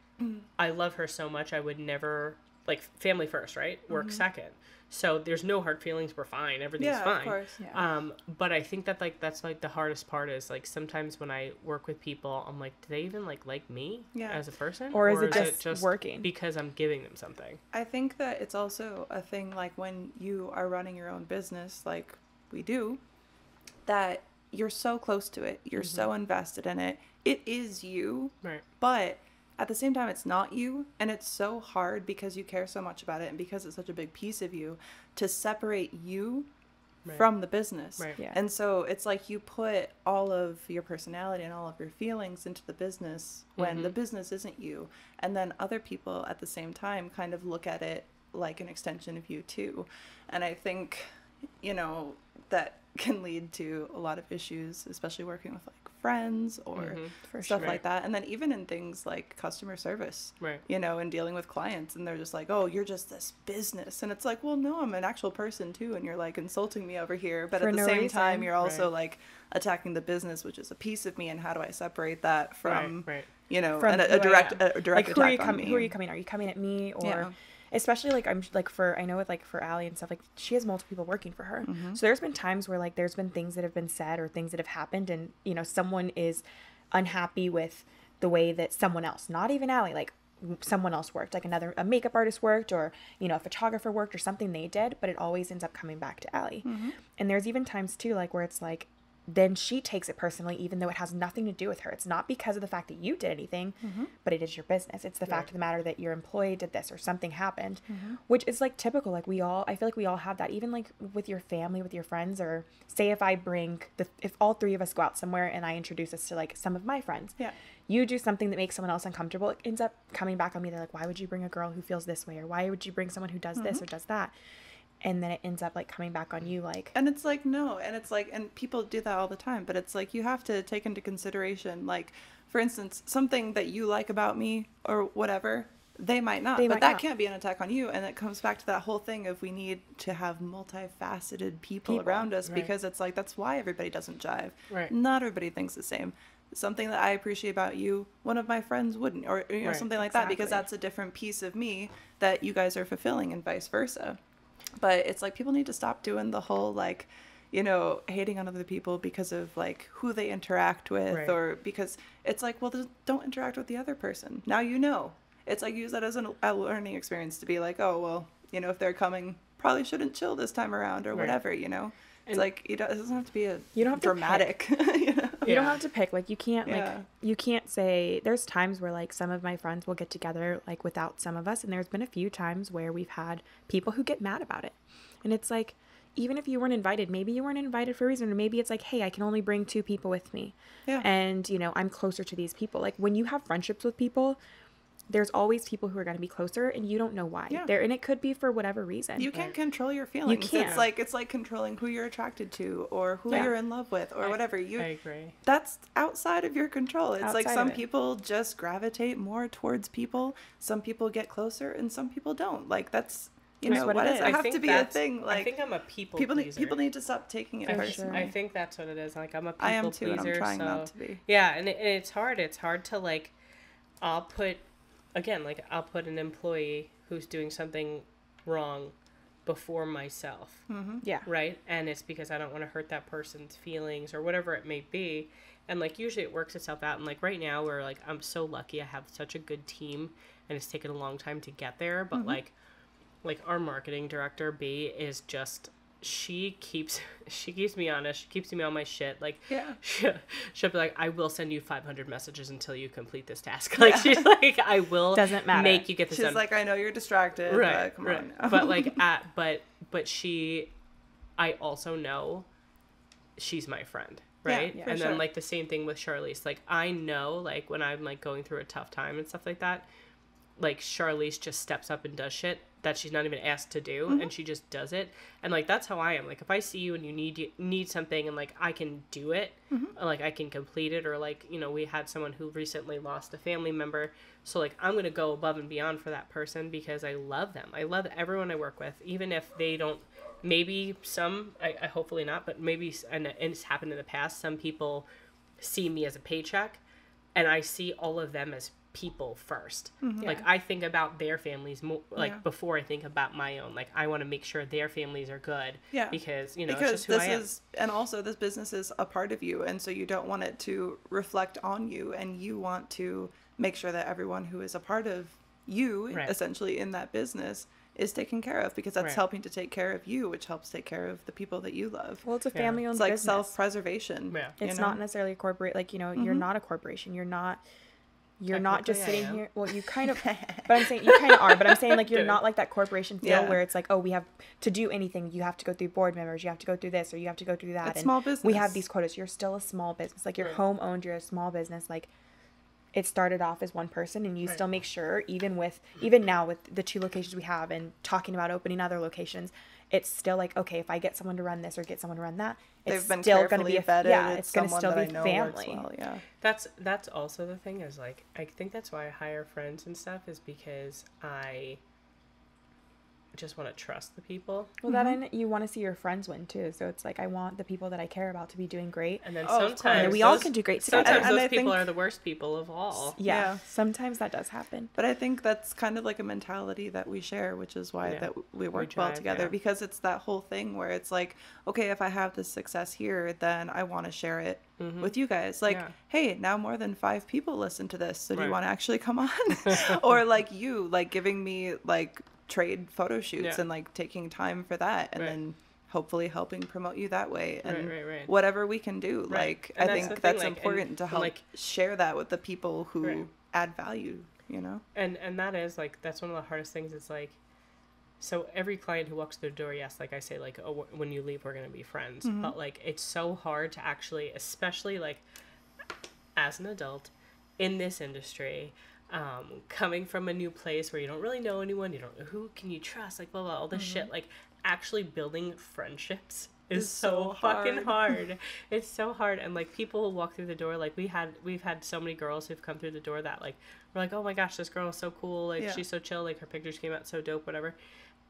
I love her so much. I would never like family first, right? Work second. So there's no hard feelings. We're fine. Everything's fine. Of course. Yeah. But I think that like that's like the hardest part is like sometimes when I work with people, I'm like, do they even like me as a person, or is it just working because I'm giving them something? I think that it's also a thing like when you are running your own business, like we do, that you're so close to it, you're so invested in it. It is you, right? But at the same time, it's not you, and it's so hard because you care so much about it and because it's such a big piece of you to separate you from the business. Right. Yeah. And so it's like you put all of your personality and all of your feelings into the business when the business isn't you. And then other people at the same time kind of look at it like an extension of you too. And I think, you know, that can lead to a lot of issues, especially working with like friends or stuff like that. And then even in things like customer service, you know, and dealing with clients, and they're just like, oh, you're just this business. And it's like, well, no, I'm an actual person too. And you're like insulting me over here. But at the same time, you're also like attacking the business, which is a piece of me. And how do I separate that from, you know, from a direct like, attack on me? Who are you coming? Are you coming at me or... Especially like I'm like I know with like for Alli and stuff, like she has multiple people working for her. So there's been times where like there's been things that have been said or things that have happened, and you know someone is unhappy with the way that someone else, not even Alli, like someone else worked, like a makeup artist worked, or you know a photographer worked, or something they did, but it always ends up coming back to Alli. And there's even times too like where it's like then she takes it personally, even though it has nothing to do with her. It's not because of the fact that you did anything, but it is your business. It's the fact of the matter that your employee did this or something happened, which is like typical. Like I feel like we all have that, even like with your family, with your friends, or say if if all three of us go out somewhere and I introduce us to like some of my friends, you do something that makes someone else uncomfortable, it ends up coming back on me. They're like, why would you bring a girl who feels this way? Or why would you bring someone who does this or does that? and then it ends up like coming back on you, like. And it's like, no, and it's like, and people do that all the time, but it's like you have to take into consideration, like, for instance, something that you like about me or whatever, they might not, but that can't be an attack on you. And it comes back to that whole thing of we need to have multifaceted people around us, because it's like, that's why everybody doesn't jive. Right. Not everybody thinks the same. Something that I appreciate about you, one of my friends wouldn't, or you know, something like that, because that's a different piece of me that you guys are fulfilling, and vice versa. But it's like, people need to stop doing the whole, like, you know, hating on other people because of like who they interact with, or because it's like, well, don't interact with the other person. Now, you know, it's like, use that as a learning experience to be like, oh, well, you know, if they're coming, probably shouldn't chill this time around, or whatever, you know. It's like, it doesn't have to be you don't have dramatic. To pick. You know? You don't have to pick. Like, you can't, like, you can't say, there's times where, like, some of my friends will get together, like, without some of us. And there's been a few times where we've had people who get mad about it. And it's like, even if you weren't invited, maybe you weren't invited for a reason. Or maybe it's like, hey, I can only bring 2 people with me. Yeah. And, you know, I'm closer to these people. Like, when you have friendships with people, there's always people who are going to be closer, and you don't know why. Yeah. And it could be for whatever reason. You can't control your feelings. You can't. It's like controlling who you're attracted to, or who you're in love with, or whatever. I agree. That's outside of your control. It's like some people just gravitate more towards people. Some people get closer, and some people don't. Like, that's, you know, what does it have to be a thing? Like, I think I'm a people pleaser. People need to stop taking it personally. I think that's what it is. Like, I'm a people I am too, pleaser. And I'm trying not to be. Yeah, and it's hard. It's hard to, like, I'll put an employee who's doing something wrong before myself. Mm-hmm. Yeah. Right? And it's because I don't want to hurt that person's feelings or whatever it may be. And, like, usually it works itself out. And, like, right now we're, like, I'm so lucky I have such a good team, and it's taken a long time to get there. But, like our marketing director, B, is just... She keeps me honest. She keeps me on my shit. Like, she'll be like, I will send you 500 messages until you complete this task. Like, she's like, I will doesn't matter. Make you get this done. She's like, I know you're distracted, but come on now. But like, but I also know she's my friend, right? Yeah, and then like the same thing with Charlese. Like, I know, like, when I'm like going through a tough time and stuff like that, like, Charlese just steps up and does shit that she's not even asked to do, and she just does it. And like, that's how I am. Like, if I see you and you need something, and like, I can do it, like, I can complete it, or like, you know, we had someone who recently lost a family member, so like, I'm gonna go above and beyond for that person because I love them. I love everyone I work with, even if they don't. Maybe some, I hopefully not, but maybe, and it's happened in the past, some people see me as a paycheck, and I see all of them as people first. Like, I think about their families more, like, before I think about my own. Like, I want to make sure their families are good, because, you know, it's just who I am. And also, this business is a part of you, and so you don't want it to reflect on you, and you want to make sure that everyone who is a part of you, essentially, in that business is taken care of, because that's helping to take care of you, which helps take care of the people that you love. Well, it's a family-owned business. It's like self-preservation. It's not necessarily a corporate, like, you know, you're not a corporation. You're not just sitting here. Well, you kind of, but I'm saying you kind of are, but I'm saying, like, you're not like that corporation feel where it's like, oh, we have to do anything. You have to go through board members. You have to go through this, or you have to go through that. It's small business. We have these quotas. You're still a small business. Like, you're home owned. You're a small business. Like, it started off as one person, and you still make sure, even now with the 2 locations we have and talking about opening other locations, it's still like, okay, if I get someone to run this or get someone to run that, it's still going to be it's going to still be family. Well, That's also the thing, is like, I think that's why I hire friends and stuff, is because I just want to trust the people. Well, that you want to see your friends win too, so it's like, I want the people that I care about to be doing great, and then sometimes we all can do great together. Sometimes those people are the worst people of all. Sometimes that does happen, but I think that's kind of like a mentality that we share, which is why that we work well together, because it's that whole thing where it's like, okay, if I have this success here, then I want to share it with you guys. Like, hey, now more than 5 people listen to this, so do you want to actually come on? Or like, you like giving me like trade photo shoots and like taking time for that, and then hopefully helping promote you that way, and whatever we can do. Like, I think that's important to help share that with the people who add value, you know. And that is like, that's one of the hardest things. It's like, so every client who walks through the door, yes, like I say, like, oh, when you leave, we're gonna be friends, but like, it's so hard to actually, especially like as an adult in this industry, coming from a new place where you don't really know anyone, you don't know who can you trust, like blah blah, all this shit, like actually building friendships is so fucking hard. It's so hard. And like people will walk through the door, like we've had so many girls who've come through the door that like we're like, oh my gosh, this girl is so cool, like she's so chill, like her pictures came out so dope, whatever,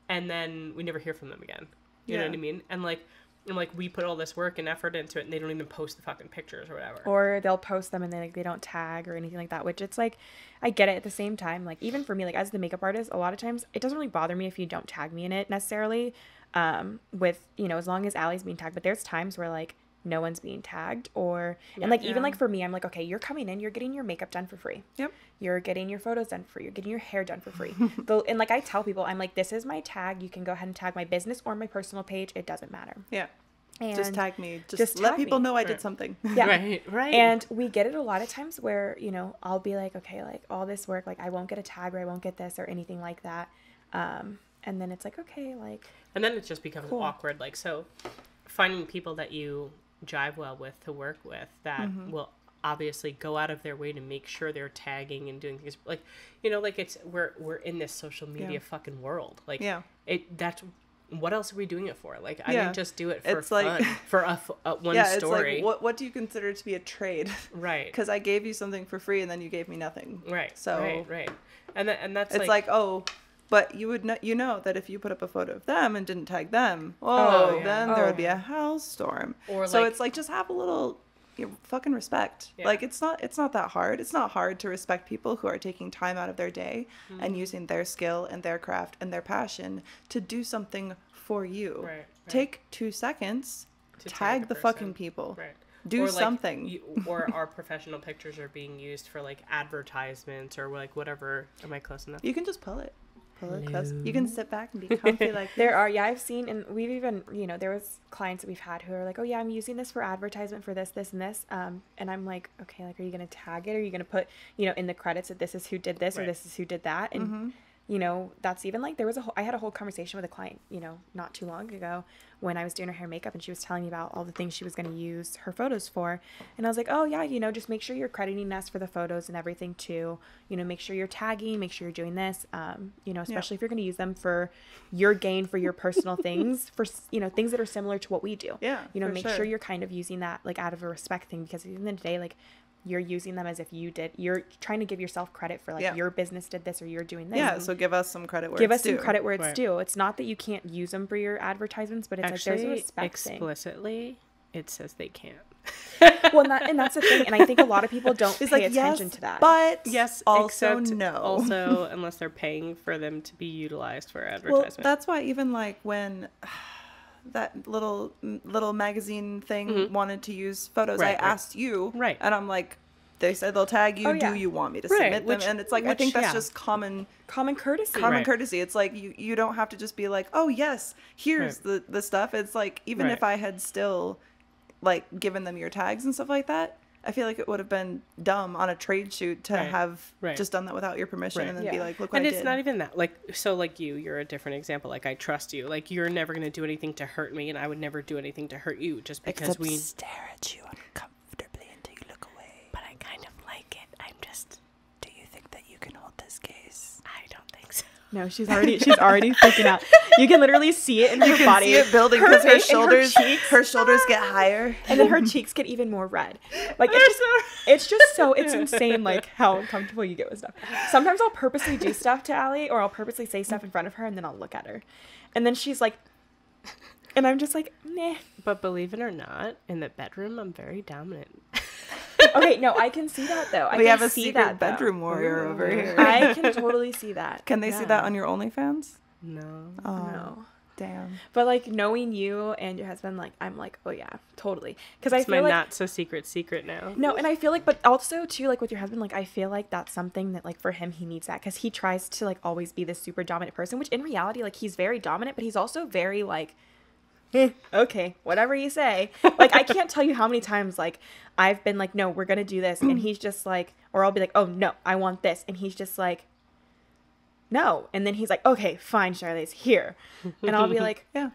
and then we never hear from them again, you know what I mean? And like we put all this work and effort into it and they don't even post the fucking pictures or whatever, or they'll post them and they don't tag or anything like that, which it's like, I get it. At the same time, like even for me, like as the makeup artist, a lot of times it doesn't really bother me if you don't tag me in it necessarily, with, you know, as long as Alli's being tagged. But there's times where like no one's being tagged, or and like even like for me, I'm like, okay, you're coming in, you're getting your makeup done for free, you're getting your photos done for free, you're getting your hair done for free. And like I tell people, I'm like, this is my tag, you can go ahead and tag my business or my personal page, it doesn't matter. And just tag me. Just let people know I did something. Right. And we get it a lot of times where, you know, I'll be like, okay, like all this work, like I won't get a tag or I won't get this or anything like that. And then it's like, okay, like. And then it just becomes awkward. Like, so finding people that you jive well with to work with that will obviously go out of their way to make sure they're tagging and doing things like, you know, like it's, we're in this social media fucking world. Like that's, what else are we doing it for? Like, I didn't just do it for fun, like, for a one story. It's like, what do you consider to be a trade? Right. Because I gave you something for free and then you gave me nothing. Right. So right. And that's it's like, oh, but you would know that if you put up a photo of them and didn't tag them, then there would be a house storm. Or so it's like, just have a little fucking respect. Like it's not that hard. It's not hard to respect people who are taking time out of their day and using their skill and their craft and their passion to do something for you. Right. Take 2 seconds to tag the fucking people. Right. Do something. Or our professional pictures are being used for like advertisements or like whatever. Am I close enough? You can just pull it close. You can sit back and be comfy like there are I've seen, and we've even, you know, there was clients that we've had who are like, oh yeah, I'm using this for advertisement for this and this, and I'm like, okay, like, are you gonna tag it, or are you gonna put, you know, in the credits that this is who did this or this is who did that? And you know, that's even like, I had a whole conversation with a client, you know, not too long ago when I was doing her hair and makeup, and she was telling me about all the things she was going to use her photos for. And I was like, oh yeah, you know, just make sure you're crediting us for the photos and everything too. You know, make sure you're tagging, make sure you're doing this, you know, especially if you're going to use them for your gain, for your personal things, for, you know, things that are similar to what we do. Yeah. You know, make sure you're kind of using that like out of a respect thing, because at the end of the day, like, you're using them as if you're trying to give yourself credit for like your business did this or you're doing this. Yeah, so give us some credit where give us some credit where it's due. It's not that you can't use them for your advertisements, but it's actually, like there's a respect explicitly thing. It says they can't. Well, and that's the thing, and I think a lot of people don't pay attention to that. But yes, also no. Also, unless they're paying for them to be utilized for advertisement. Well, that's why even like when that little magazine thing wanted to use photos, I asked you, and I'm like, they said they'll tag you. Do you want me to submit them? And it's like, I think that's just common courtesy. Courtesy. It's like you don't have to just be like, oh yes, here's the stuff. It's like, even if I had still like given them your tags and stuff like that, I feel like it would have been dumb on a trade shoot to have just done that without your permission and then be like, look what I did. And it's not even that. Like, so like you're a different example. Like, I trust you. Like, you're never going to do anything to hurt me, and I would never do anything to hurt you just because we stare at you uncomfortably until you look away. But I kind of like it. I'm just... Do you think that you can hold this gaze? I don't think so. No, she's already freaking out. You can literally see it in her body. You can see it building because her shoulders get higher, and then her cheeks get even more red. Like it's insane, like how uncomfortable you get with stuff. Sometimes I'll purposely do stuff to Alli, or I'll purposely say stuff in front of her, and then I'll look at her, and then she's like, and I'm just like, meh. But believe it or not, in the bedroom, I'm very dominant. Okay, no, I can see that though. We have a secret bedroom warrior over here. I can totally see that. Can they see that on your OnlyFans? No. Oh, no. Damn. But like knowing you and your husband, like I'm like, oh yeah, totally. Because I feel my like not so secret now. No, and I feel like, but also too, like with your husband, like I feel like that's something that like for him he needs that, because he tries to like always be this super dominant person, which in reality like he's very dominant, but he's also very like, okay, whatever you say. Like I can't tell you how many times like I've been like, no, we're gonna do this, and he's just like, or I'll be like, oh no, I want this, and he's just like, no, and then he's like, okay, fine, Charlese, here, and I'll be like, yeah,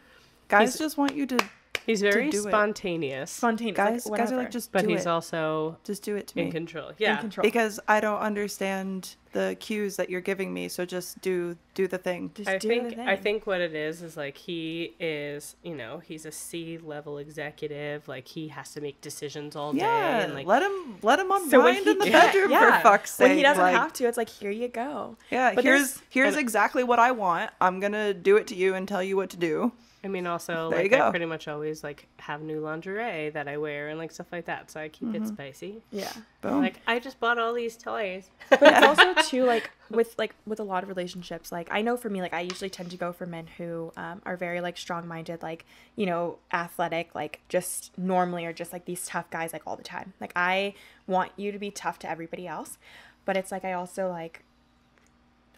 guys just want you to. He's very spontaneous. Guys, like, guys are like, just but do he's it. also just do it to me. In control. Yeah, in control. Because I don't understand. the cues that you're giving me. So just do the thing. I think what it is like he is, you know, he's a C-level executive. Like he has to make decisions all day. And like let him unwind in the bedroom for fuck's sake. When he doesn't have to, it's like, here you go. Yeah, but here's exactly what I want. I'm gonna do it to you and tell you what to do. I mean, also, like, I pretty much always, like, have new lingerie that I wear and, like, stuff like that. So I keep it spicy. Yeah. Boom. Like, I just bought all these toys. But it's also, too, like, with a lot of relationships, like, I know for me, like, I usually tend to go for men who are very, like, strong-minded, like, you know, athletic, like, just normally are just, like, these tough guys, like, all the time. Like, I want you to be tough to everybody else. But it's, like, I also, like,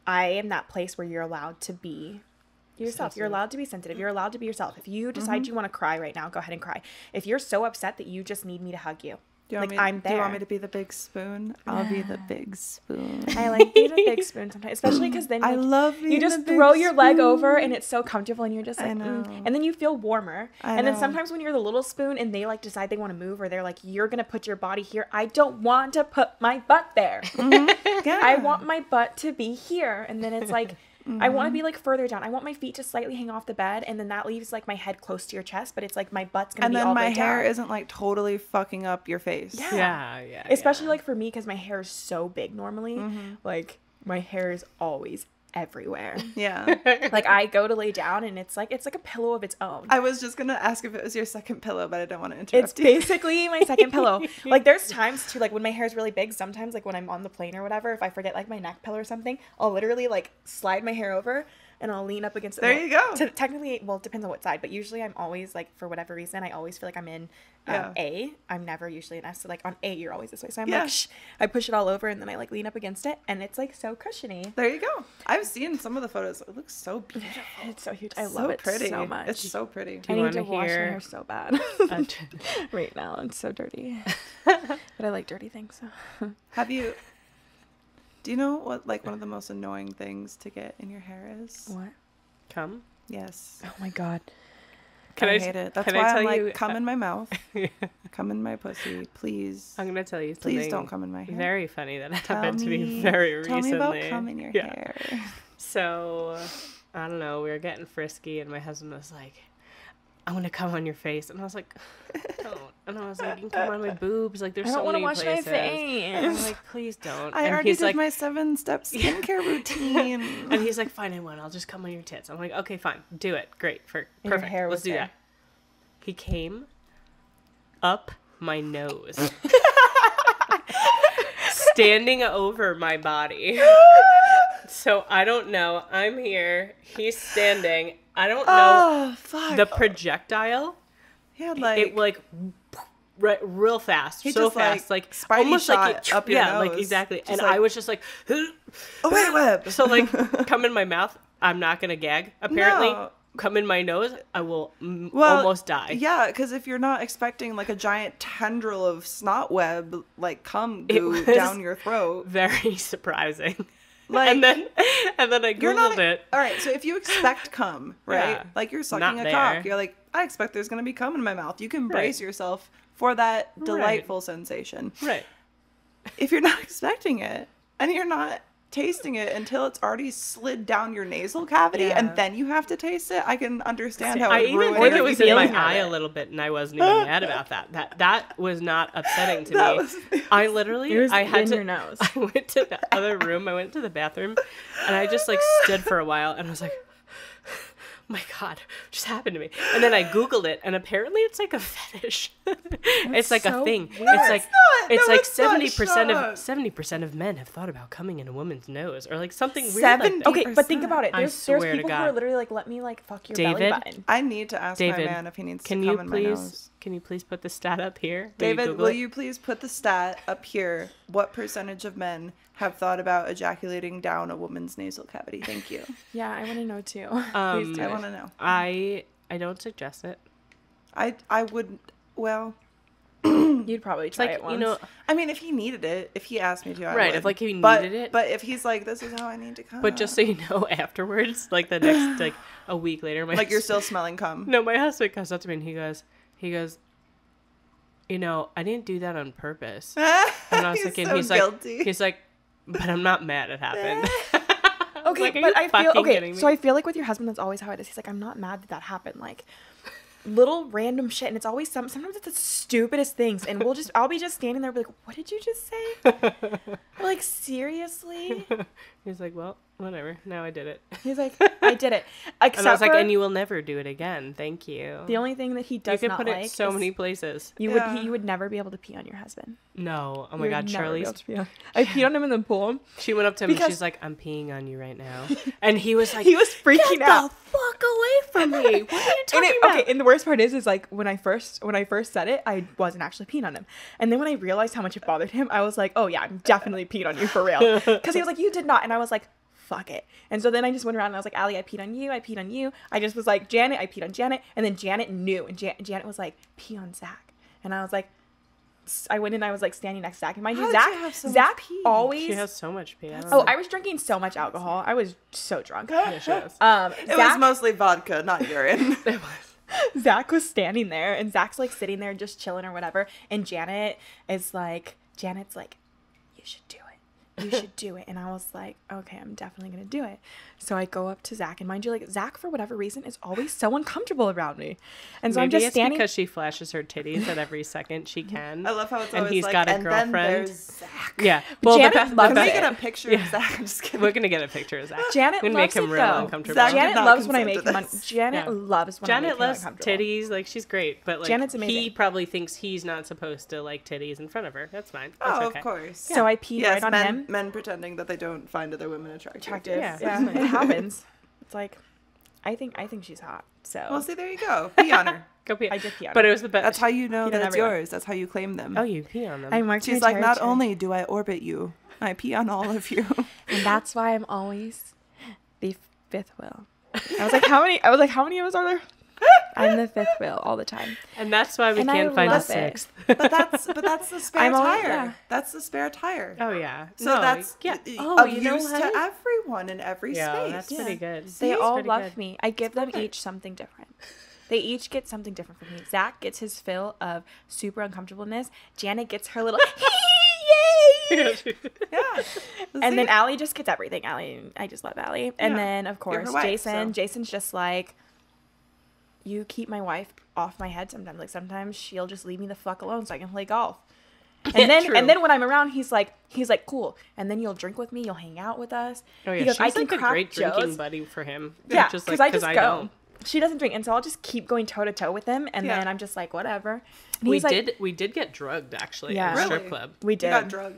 I am that place where you're allowed to be yourself. Sensitive. You're allowed to be sensitive. You're allowed to be yourself. If you decide you want to cry right now, go ahead and cry. If you're so upset that you just need me to hug you, I'm there. Do you want me to be the big spoon? I'll be the big spoon. I like being the big spoon sometimes, especially because then I love you just throw your leg over and it's so comfortable and you're just like, and then you feel warmer. And then sometimes when you're the little spoon and they like decide they want to move or they're like, you're gonna put your body here. I don't want to put my butt there. Yeah. I want my butt to be here, and then it's like. I want to be like further down. I want my feet to slightly hang off the bed, and then that leaves like my head close to your chest, but it's like my butt's gonna be all the way down. And then my hair isn't like totally fucking up your face. Yeah. Especially like for me, because my hair is so big normally. Like my hair is always everywhere. Yeah. Like I go to lay down and it's like a pillow of its own. I was just gonna ask if it was your second pillow, but I don't want to interrupt you. It's basically my second pillow. Like there's times too, like when my hair is really big, sometimes like when I'm on the plane or whatever, if I forget like my neck pillow or something, I'll literally like slide my hair over and I'll lean up against it. There you go. Technically, well, it depends on what side, but usually I'm always like, for whatever reason, I always feel like I'm in A. I'm never usually in S. So like on A, you're always this way. So I'm like, shh. I push it all over and then I like lean up against it and it's like so cushiony. There you go. I've seen some of the photos. It looks so beautiful. It's so huge. I love it so much. It's so pretty. I need to wash my hair so bad. Right now, it's so dirty. But I like dirty things. So. Do you know what, like, one of the most annoying things to get in your hair is? What? Cum? Yes. Oh, my God. I hate it. That's why I'm like, come in my mouth. Come in my pussy, please. I'm going to tell you something. Please don't come in my hair. Very funny that happened to me very recently. Tell me about cum in your hair. So, I don't know. We were getting frisky, and my husband was like, I'm going to come on your face. And I was like, don't. And I was like, you can come on my boobs. Like, there's so many places. I don't want to wash my face. And I'm like, please don't. I already did my 7-step skincare routine. And he's like, fine, I won't. I'll just come on your tits. I'm like, okay, fine. Do it. Great. Perfect. Let's do that. He came up my nose. Standing over my body. So I don't know. I'm here. He's standing. I don't know the projectile. Yeah, like it like real fast, so fast, like Spidey almost shot like up your nose. like exactly. Just and like, I was just like, oh wait, web. So like, come in my mouth. I'm not gonna gag. Apparently, no. Come in my nose. I will almost die. Yeah, because if you're not expecting like a giant tendril of snot web, like cum goo down your throat, very surprising. Like, and then I Googled it. All right, so if you expect cum, right? Yeah, like you're sucking a cock, you're like, I expect there's going to be cum in my mouth. You can brace yourself for that delightful sensation. Right. If you're not expecting it and you're not tasting it until it's already slid down your nasal cavity and then you have to taste it, I can understand how it even think it was in my eye a little bit and I wasn't even mad about that. That was not upsetting to me. I literally your nose. I went to the other room, I went to the bathroom and I just like stood for a while and I was like, my God, what just happened to me? And then I Googled it, and apparently it's like a fetish. It's like so a thing. Weird. It's like 70% of men have thought about coming in a woman's nose, or like something weird like that. Okay, but think about it. There's people who are literally like, let me like fuck your belly button. I need to ask my man if he needs to come in my nose. Can you please put the stat up here? David, will you please put the stat up here? What percentage of men have thought about ejaculating down a woman's nasal cavity? Thank you. Yeah, I want to know too. Please do. I want to know. I don't suggest it. I would, well... You'd probably try it once. You know, I mean, if he needed it, if he asked me to, I would. Right, if like he needed it. But if he's like, this is how I need to come. But just so you know, afterwards, like the next, like a week later, like you're still smelling cum. No, my husband comes up to me and he goes, you know, I didn't do that on purpose. And I was thinking, he's like, but I'm not mad it happened. Okay, like, but I feel okay. So I feel like with your husband, that's always how it is. He's like, I'm not mad that happened. Like, little random shit, and it's always sometimes it's the stupidest things, and I'll be just standing there, be like, what did you just say? Like, seriously? He's like, well, whatever. Now I did it. He's like, I did it. Except and I was like, and you will never do it again. Thank you. The only thing that he does not like, you can put it so many places. You would never be able to pee on your husband. No. Oh my God, Charlese. I peed on him in the pool. She went up to him and she's like, I'm peeing on you right now. And he was like, he was freaking out. Get the fuck away from me. What are you talking about? Okay, and the worst part is like when I first said it, I wasn't actually peeing on him. And then when I realized how much it bothered him, I was like, oh yeah, I'm definitely peed on you for real. Because he was like, you did not. And I was like, fuck it. And so then I just went around and I was like, Alli, I peed on you. I peed on you. I just was like, Janet, I peed on Janet. And then Janet knew. And Janet was like, pee on Zach. And I was like, I went in and I was like standing next to Zach. And mind you, Zach always. She has so much pee. I was drinking so much alcohol. I was so drunk. Yeah, she was. It was mostly vodka, not urine. It was. Zach was standing there and Zach's like sitting there just chilling or whatever. And Janet's like, you should do it. You should do it. And I was like, okay, I'm definitely going to do it. So I go up to Zach, and mind you, like, Zach, for whatever reason, is always so uncomfortable around me. And so Maybe I'm just standing. Because she flashes her titties at every second she can. I love how it's and always he's like, got a and girlfriend. Then there's Zach. Yeah. Well, Janet loves Can we get a picture of Zach? I'm just kidding. We're going to get a picture of Zach. Janet loves make him it, real though. Uncomfortable. Janet loves when I make him Janet loves when I make him loves uncomfortable. titties. Like, she's great. But, like, Janet's amazing. He probably thinks he's not supposed to like titties in front of her. That's fine. That's okay. Of course. So I peed right on him. Men pretending that they don't find other women attractive. Yeah, it happens. It's like, I think she's hot. So well, see, there you go. Pee on her. Go pee. I did pee on her. But it was the best. That's how you know that it's yours. That's how you claim them. Oh, you pee on them. I marked She's like, not only do I orbit you, I pee on all of you. And that's why I'm always the fifth wheel. I was like, how many of us are there? I'm the fifth wheel all the time. And that's why we can't find a sixth. But that's the spare tire. Yeah. That's the spare tire. Oh yeah. So that's of use to everyone in every space. That's pretty good. They all love me. I give them each something different. They each get something different from me. Zach gets his fill of super uncomfortableness. Janet gets her little yay. Yeah. And then Alli just gets everything. I just love Alli. And then of course Jason's just like, you keep my wife off my head sometimes. Like sometimes she'll just leave me the fuck alone so I can play golf. And then when I'm around, he's like cool. And then you'll drink with me. You'll hang out with us. Oh yeah, he goes, she's like a great jokes. drinking buddy for him. Yeah, because I don't. She doesn't drink, and so I'll just keep going toe to toe with him, and then I'm just like, whatever. And we did get drugged actually at the strip club. We did.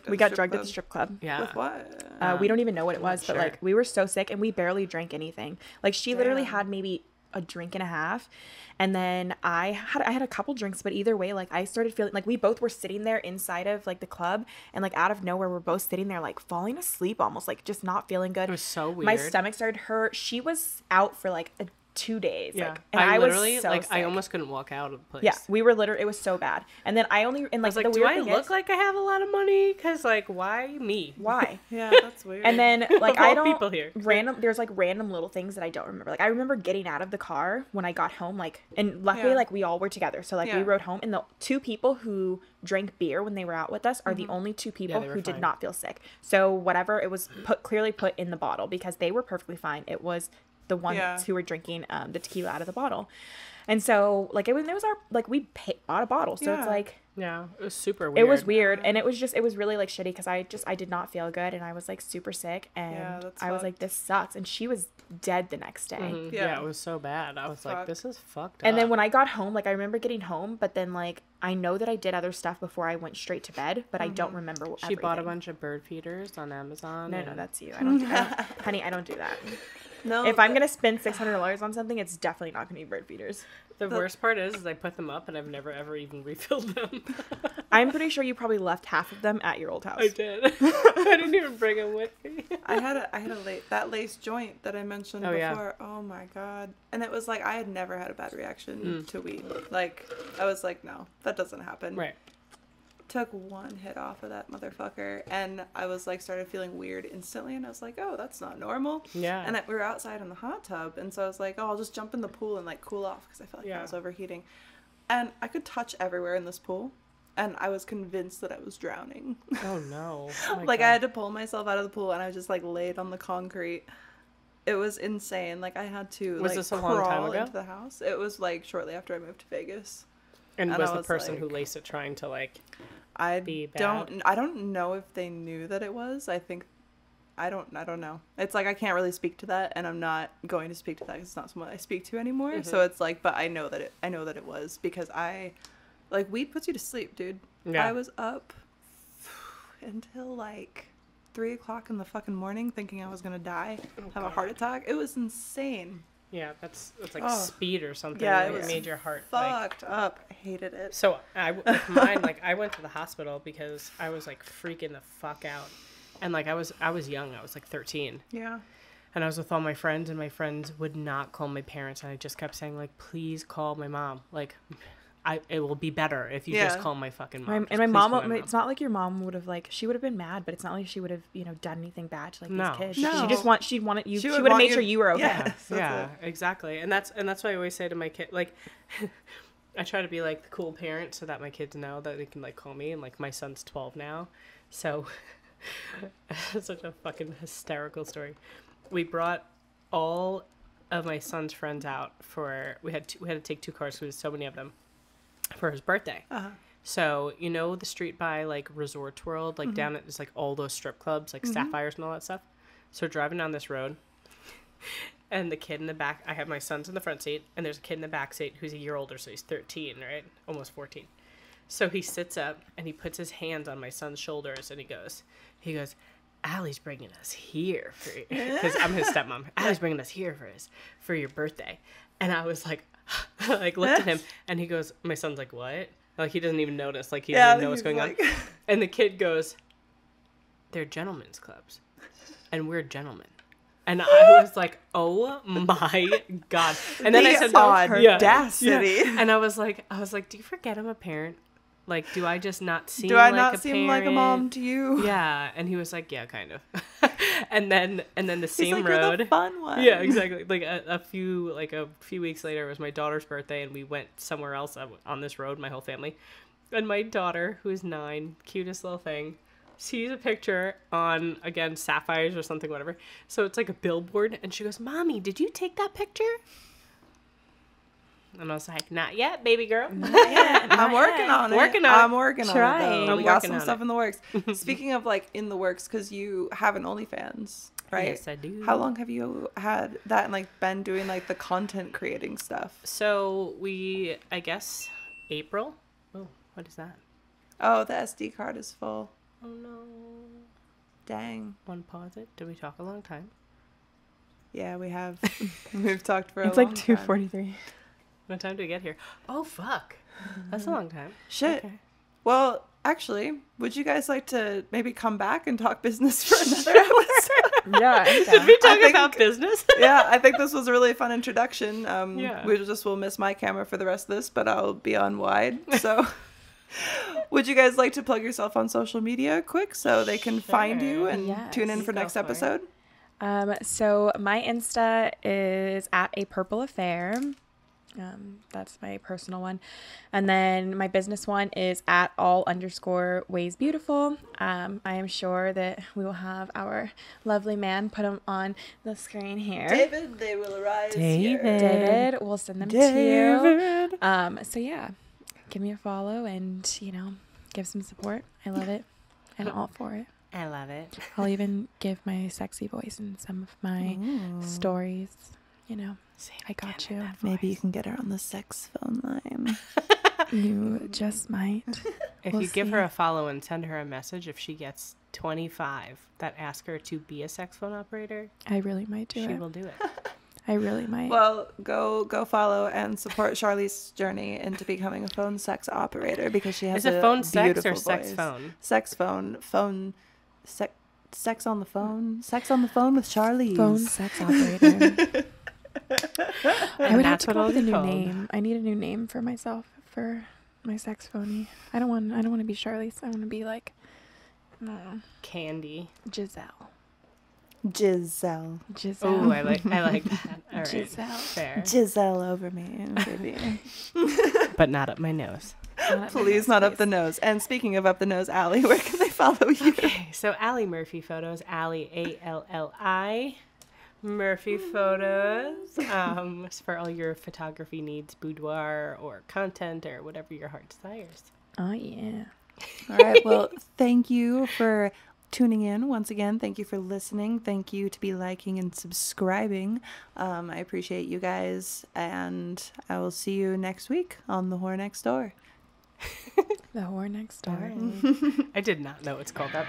We got drugged at the strip club. Yeah. With what? We don't even know what it was, but like we were so sick, and we barely drank anything. Like she literally had maybe a drink and a half, and then I had a couple drinks, but either way, like I started feeling like we both were sitting there inside of like the club, and like out of nowhere we're both sitting there like falling asleep almost, like just not feeling good. It was so weird. My stomach started hurt. She was out for like 2 days. Yeah. Like, and I literally was so sick. I almost couldn't walk out of the place. Yeah, we were literally, it was so bad. And then I was like, the do weird I thing look like I have a lot of money? Because like, why me? Why? Yeah, that's weird. And then like I don't people here. There's like random little things that I don't remember. Like I remember getting out of the car when I got home, like, and luckily like we all were together. So like we rode home, and the 2 people who drank beer when they were out with us are the only 2 people who did not feel sick. So whatever, it was clearly put in the bottle because they were perfectly fine. It was the ones who were drinking the tequila out of the bottle. And so like it was our, like we bought a bottle, so it's like, yeah, it was super weird. It was weird, and it was really like shitty because I did not feel good, and I was like super sick, and I was like, this sucks. And she was dead the next day. Mm-hmm. Yeah, it was so bad. I was like, this is fucked up. And then when I got home, like I remember getting home, but then like I know that I did other stuff before I went straight to bed, but I don't remember everything. She bought a bunch of bird feeders on Amazon. No, that's you. I don't honey, I don't do that. No. If I'm gonna spend $600 on something, it's definitely not gonna be bird feeders. The worst part is I put them up and I've never ever even refilled them. I'm pretty sure you probably left half of them at your old house. I did. I didn't even bring them with me. I had that lace joint that I mentioned before. Yeah. Oh my god! And it was like I had never had a bad reaction to weed. Like I was like, no, that doesn't happen. Right. Took one hit off of that motherfucker, and I was like started feeling weird instantly, and I was like, oh, that's not normal. Yeah. And we were outside in the hot tub, and so I was like, oh, I'll just jump in the pool and like cool off because I felt like I was overheating. And I could touch everywhere in this pool, and I was convinced that I was drowning. Oh no. Oh like, God. I had to pull myself out of the pool, and I just, like, laid on the concrete. It was insane. Like, I had to, was like, this a long time crawl ago? into the house. It was, like, shortly after I moved to Vegas. And was the person who laced it trying to, like, be bad? I don't know if they knew that it was. I don't know. It's like I can't really speak to that, and I'm not going to speak to that because it's not someone I speak to anymore. Mm-hmm. So it's like, but I know that it was because weed puts you to sleep, dude. Yeah. I was up until like 3 o'clock in the fucking morning thinking I was gonna die, have a heart attack. It was insane. Yeah, that's like speed or something. Yeah, it made your heart fucked up. I hated it. So mine, like, I went to the hospital because I was like freaking the fuck out. And, like, I was young. I was, like, 13. Yeah. And I was with all my friends, and my friends would not call my parents. And I just kept saying, like, please call my mom. Like, it will be better if you just call my fucking mom. And my mom, it's not like your mom would have, like, she would have been mad, but it's not like she would have, done anything bad to, like, these kids. No. She would have made sure you were okay. Yes, yeah, exactly. And that's what I always say to my kid. Like, I try to be, like, the cool parent so that my kids know that they can, like, call me. And, like, my son's 12 now. So... such a fucking hysterical story. We brought all of my son's friends out we had to take 2 cars because there's so many of them for his birthday. Uh-huh. So the street by like Resort World, like down at just like all those strip clubs, like Sapphires and all that stuff. So we're driving down this road, and the kid in the back, I have my son's in the front seat, and there's a kid in the back seat who's a year older, so he's 13, right? Almost 14. So he sits up and he puts his hands on my son's shoulders and he goes, Alli's bringing us here for you. Because I'm his stepmom. Alli's bringing us here for your birthday. And I was like, like looked at him and he goes, my son's like, what? Like he doesn't even notice. Like he doesn't know what's going on. And the kid goes, they're gentlemen's clubs. And we're gentlemen. And I was like, oh my God. And then I said, audacity. Yeah. And I was like, do you forget I'm a parent? Like, do I just not seem like a parent? Do I not seem like a mom to you? Yeah. And he was like, yeah, kind of. and then the same He's like, road. You're the fun one. Yeah, exactly. Like a few weeks later, it was my daughter's birthday, and we went somewhere else on this road, my whole family. And my daughter, who is 9, cutest little thing, sees a picture on, again, Sapphires or something, whatever. So it's like a billboard, and she goes, Mommy, did you take that picture? And I was like, not yet, baby girl. Not yet. I'm working on it. I'm working on it. We got some stuff in the works. Speaking of like in the works, because you have an OnlyFans, right? Yes, I do. How long have you had that and like been doing like the content creating stuff? So I guess April. Oh, what is that? Oh, the SD card is full. Oh no. Dang. Want to pause it? Did we talk a long time? Yeah, we have. We've talked for a long time. It's like 2:43. What time do we get here? Oh, fuck. That's a long time. Shit. Okay. Well, actually, would you guys like to maybe come back and talk business for another episode? Yeah. Did we talk about business? Yeah, I think this was a really fun introduction. We'll miss my camera for the rest of this, but I'll be on wide. So would you guys like to plug yourself on social media quick so they can find you and tune in for next episode? So my Insta is @apurpleaffair. That's my personal one. And then my business one is @all_waysbeautiful. I am sure that we will have our lovely man put them on the screen here. David, they will arise here. David, we'll send them to you. So yeah, give me a follow and, give some support. I love it. And all for it. I love it. I'll even give my sexy voice in some of my stories, I got you. Maybe you can get her on the sex phone line. You just might. If you give her a follow and send her a message, if she gets 25 that ask her to be a sex phone operator, I really might do it. She will do it. I really might. Well, go follow and support Charlese's journey into becoming a phone sex operator because she has a phone sex or voice. Sex phone? Sex phone. Sex on the phone. Sex on the phone with Charlese. Phone sex operator. I would have to come up with a new name. I need a new name for myself for my sex phony. I don't want to be Charlese. I want to be like Candy. Giselle. Oh, I like that. All right. Giselle. Fair. Giselle over me, baby. But not up my nose. Please not up the nose. And speaking of up the nose, Alli, where can they follow you? Okay, so Alli Murphy Photos, Alli, Alli Murphy Photos, for all your photography needs, boudoir or content or whatever your heart desires. Oh, yeah. All right. Well, thank you for tuning in once again. Thank you for listening. Thank you to be liking and subscribing. I appreciate you guys, and I will see you next week on The Whore Next Door. The Whore Next Door. I did not know it's called that.